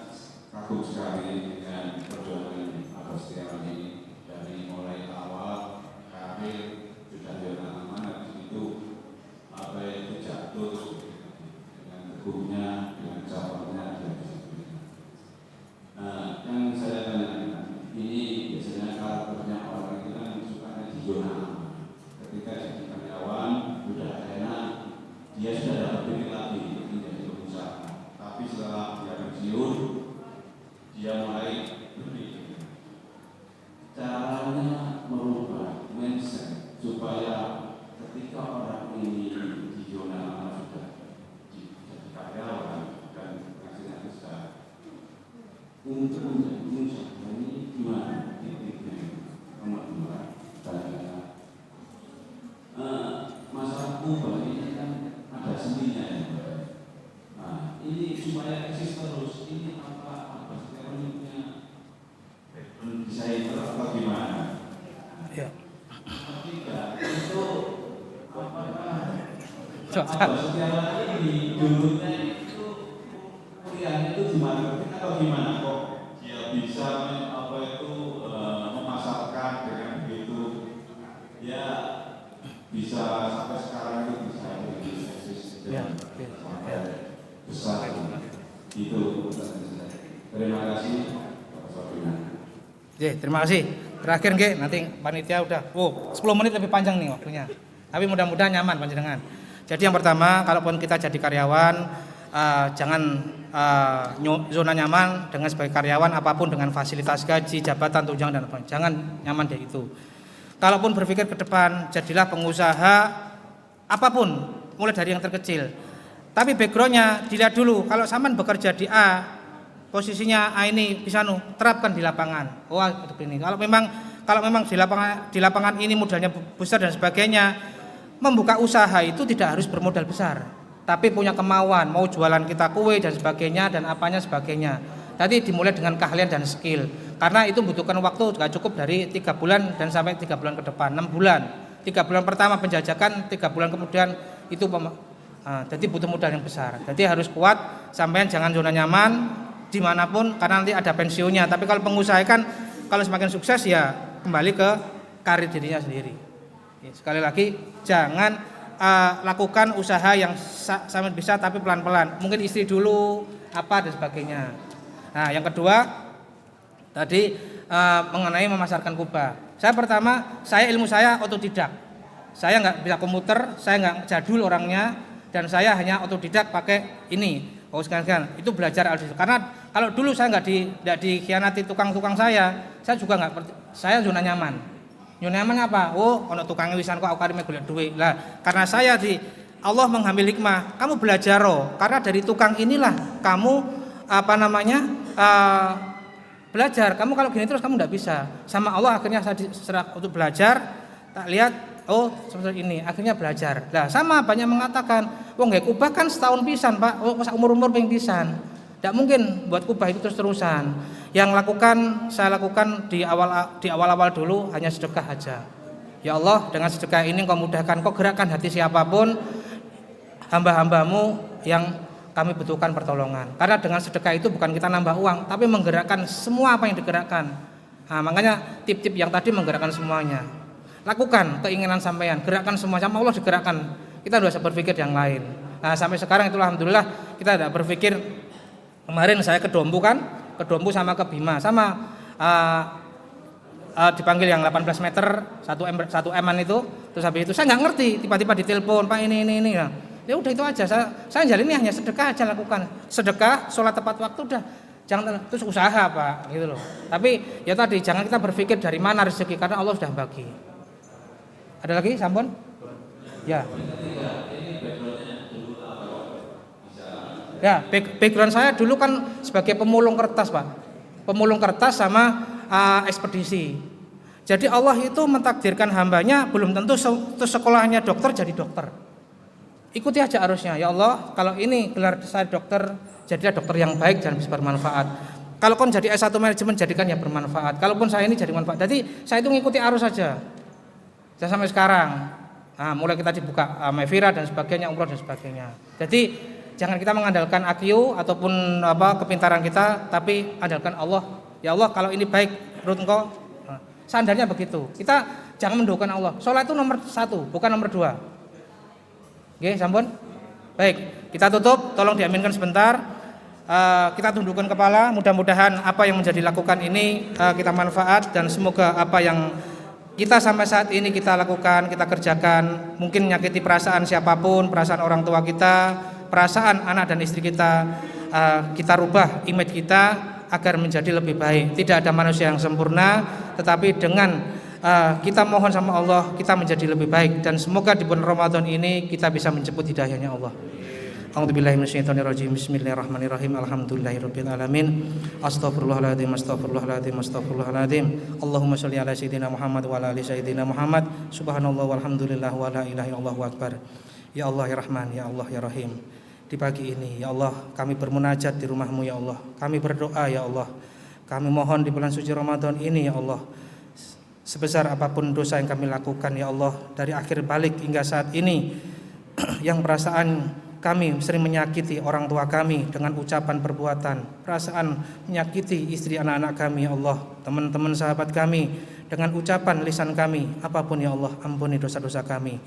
kagum sekali dengan perjuangan Bapak Sekalian ini, dari mulai awal karir sudah jalan amanat itu jatuh dengan teguhnya, dengan sabarnya dan sebagainya. Nah, yang saya tanyakan ini biasanya karakternya orang itu kan sukanya di zona aman. Ketika jadi karyawan sudah enak, dia sudah dapat duit lagi menjadi pengusaha. Tapi setelah dia pensiun, dia mulai berpikir caranya merubah mindset supaya ketika orang ini di zona aman sudah jadi karyawan dan hasilnya besar, untuk menjadi pengusaha ini gimana titiknya? Nomor 2, masalah ubah ini kan ada seninya ya. Nah, ini supaya eksis terus, ini apa sekarangnya desain atau gimana? Ya. Ketiga, itu apakah sekarang ini dulunya itu kuliah itu Terima kasih. Terakhir nggih, nanti panitia udah. 10 menit lebih panjang nih waktunya. Tapi mudah-mudahan nyaman panjenengan. Jadi yang pertama, kalaupun kita jadi karyawan, jangan zona nyaman dengan sebagai karyawan apapun dengan fasilitas gaji, jabatan, tunjangan dan apa. Jangan nyaman dari itu. Kalaupun berpikir ke depan, jadilah pengusaha apapun, mulai dari yang terkecil. Tapi backgroundnya dilihat dulu. Kalau sampean bekerja di A, posisinya A ini bisa terapkan di lapangan. Ini. Kalau memang di lapangan ini modalnya besar dan sebagainya, membuka usaha itu tidak harus bermodal besar, tapi punya kemauan, mau jualan kita kue dan sebagainya dan apanya sebagainya. Tadi dimulai dengan keahlian dan skill, karena itu butuhkan waktu gak cukup dari 3 bulan dan sampai 3 bulan ke depan, 6 bulan. 3 bulan pertama penjajakan, 3 bulan kemudian itu jadi butuh modal yang besar. Jadi harus kuat, sampean jangan zona nyaman dimanapun karena nanti ada pensiunnya. Tapi kalau pengusaha kan kalau semakin sukses ya kembali ke karir dirinya sendiri. Sekali lagi jangan lakukan usaha yang sambil bisa tapi pelan-pelan. Mungkin istri dulu apa dan sebagainya. Nah, yang kedua tadi mengenai memasarkan kubah. Saya ilmu saya otodidak. Saya nggak bisa komputer, saya nggak jadul orangnya dan saya hanya otodidak pakai ini. Sekarang itu belajar karena kalau dulu saya nggak dikhianati tukang-tukang saya juga nggak. Saya zona nyaman. Zona nyaman apa? Ono tukangnya wisan kok aku karime golek duit. Lah, karena saya Allah mengambil hikmah. Kamu belajar karena dari tukang inilah kamu belajar. Kamu kalau gini terus kamu nggak bisa. Sama Allah akhirnya saya diserah untuk belajar. Tak lihat seperti ini, akhirnya belajar. Lah sama banyak mengatakan, nggak kubah kan setahun pisan Pak, umur pengen pisan. Tidak mungkin buat kubah itu terus-terusan. Yang saya lakukan di awal-awal dulu hanya sedekah aja. Ya Allah, dengan sedekah ini Kau mudahkan, Kau gerakkan hati siapapun hamba-hambamu yang kami butuhkan pertolongan. Karena dengan sedekah itu bukan kita nambah uang, tapi menggerakkan semua apa yang digerakkan. Nah, makanya tip-tip yang tadi menggerakkan semuanya. Lakukan keinginan sampean, gerakkan semua, sama Allah digerakkan. Kita tidak usah berpikir yang lain. Nah, sampai sekarang itu alhamdulillah kita tidak berpikir. Kemarin saya ke Dompu sama ke Bima sama dipanggil yang 18 meter 1 M-an itu. Terus habis itu saya nggak ngerti, tiba-tiba ditelepon, Pak ini. Nah, ya udah itu aja. Saya jalan ini hanya sedekah aja lakukan. Sedekah, sholat tepat waktu udah. Jangan terus usaha Pak, gitu loh. Tapi ya tadi jangan kita berpikir dari mana rezeki karena Allah sudah bagi. Ada lagi, Sampun? Ya. Ya, background saya dulu kan sebagai pemulung kertas, Pak. Pemulung kertas sama ekspedisi. Jadi Allah itu mentakdirkan hambanya belum tentu sekolahnya dokter jadi dokter. Ikuti aja arusnya. Ya Allah, kalau ini gelar saya dokter, jadilah dokter yang baik dan bisa bermanfaat. Kalau kon jadi S1 manajemen jadikan yang bermanfaat. Kalaupun saya ini jadi manfaat. Jadi saya itu ngikuti arus saja. Saya sampai sekarang. Nah, mulai kita dibuka Mevira dan sebagainya, umroh dan sebagainya. Jadi jangan kita mengandalkan IQ ataupun kepintaran kita, tapi andalkan Allah. Ya Allah, kalau ini baik menurut Engkau, sandarnya begitu. Kita jangan menduakan Allah. Sholat itu nomor 1, bukan nomor 2. Oke, Sampun. Baik, kita tutup. Tolong diaminkan sebentar. Kita tundukkan kepala. Mudah-mudahan apa yang menjadi lakukan ini kita manfaat dan semoga apa yang kita sampai saat ini kita lakukan, kita kerjakan, mungkin menyakiti perasaan siapapun, perasaan orang tua kita, perasaan anak dan istri kita, kita rubah image kita agar menjadi lebih baik. Tidak ada manusia yang sempurna, tetapi dengan kita mohon sama Allah, kita menjadi lebih baik dan semoga di bulan Ramadan ini kita bisa menjemput hidayahnya Allah. A'udzubillahi minasyaitonirrajim. Bismillahirrahmanirrahim. Alhamdulillahirabbil alamin. Astaghfirullahaladzim. Allahumma shalli ala sayyidina Muhammad wa ala ali sayyidina Muhammad. Subhanallah walhamdulillah wa la ilaha illallah wa akbar. Ya Allah ya Rahman, ya Allah ya Rahim. Di pagi ini ya Allah kami bermunajat di rumah-Mu ya Allah. Kami berdoa ya Allah. Kami mohon di bulan suci Ramadan ini ya Allah, sebesar apapun dosa yang kami lakukan ya Allah, dari akhir balik hingga saat ini yang perasaan kami sering menyakiti orang tua kami dengan ucapan perbuatan, perasaan menyakiti istri anak-anak kami ya Allah, teman-teman sahabat kami dengan ucapan lisan kami, apapun ya Allah, ampuni dosa-dosa kami.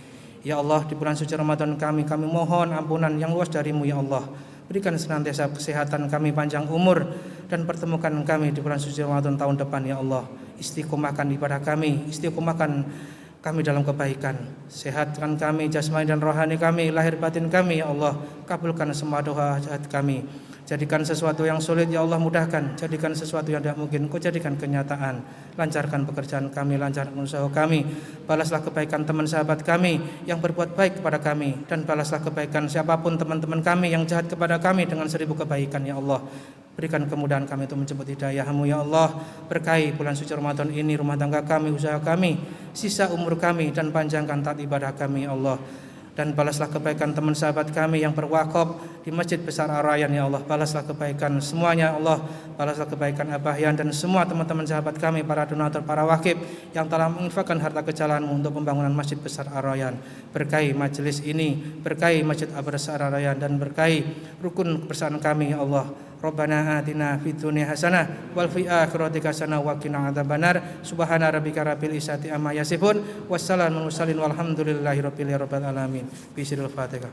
Ya Allah, di bulan suci Ramadan kami mohon ampunan yang luas dari-Mu ya Allah. Berikan senantiasa kesehatan kami, panjang umur, dan pertemukan kami di bulan suci Ramadan tahun depan ya Allah. istiqomahkan ibadah kami, istiqomahkan kami dalam kebaikan, sehatkan kami jasmani dan rohani kami, lahir batin kami ya Allah, kabulkan semua doa hajat kami. Jadikan sesuatu yang sulit ya Allah mudahkan, jadikan sesuatu yang tidak mungkin Kau jadikan kenyataan. Lancarkan pekerjaan kami, lancarkan usaha kami. Balaslah kebaikan teman sahabat kami yang berbuat baik kepada kami, dan balaslah kebaikan siapapun teman-teman kami yang jahat kepada kami dengan 1000 kebaikan ya Allah. Berikan kemudahan kami untuk menjemput hidayah-Mu ya Allah. Berkahi bulan suci Ramadan ini rumah tangga kami, usaha kami, sisa umur kami, dan panjangkan taat ibadah kami ya Allah. Dan balaslah kebaikan teman sahabat kami yang berwakaf di Masjid Besar Ar-Rayyan ya Allah. Balaslah kebaikan semuanya ya Allah. Balaslah kebaikan Abah Yan dan semua teman-teman sahabat kami, para donatur, para wakif yang telah menginfakkan harta ke jalan-Mu untuk pembangunan Masjid Besar Ar-Rayyan. Berkahi majelis ini, berkahi Masjid Besar Ar-Rayyan, dan berkahi rukun kebersamaan kami ya Allah. Rabbana atina fid dunya hasanah wal fil akhirati hasanah wa qina adzabannar. Subhana rabbika rabbil izzati amma yasifun. Wassalamu mursalin walhamdulillahi rabbil alamin. Bismillahil Fatihah.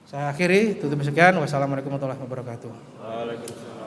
Saya akhiri, tutup sekian. Wassalamualaikum warahmatullahi wabarakatuh. Waalaikumsalam.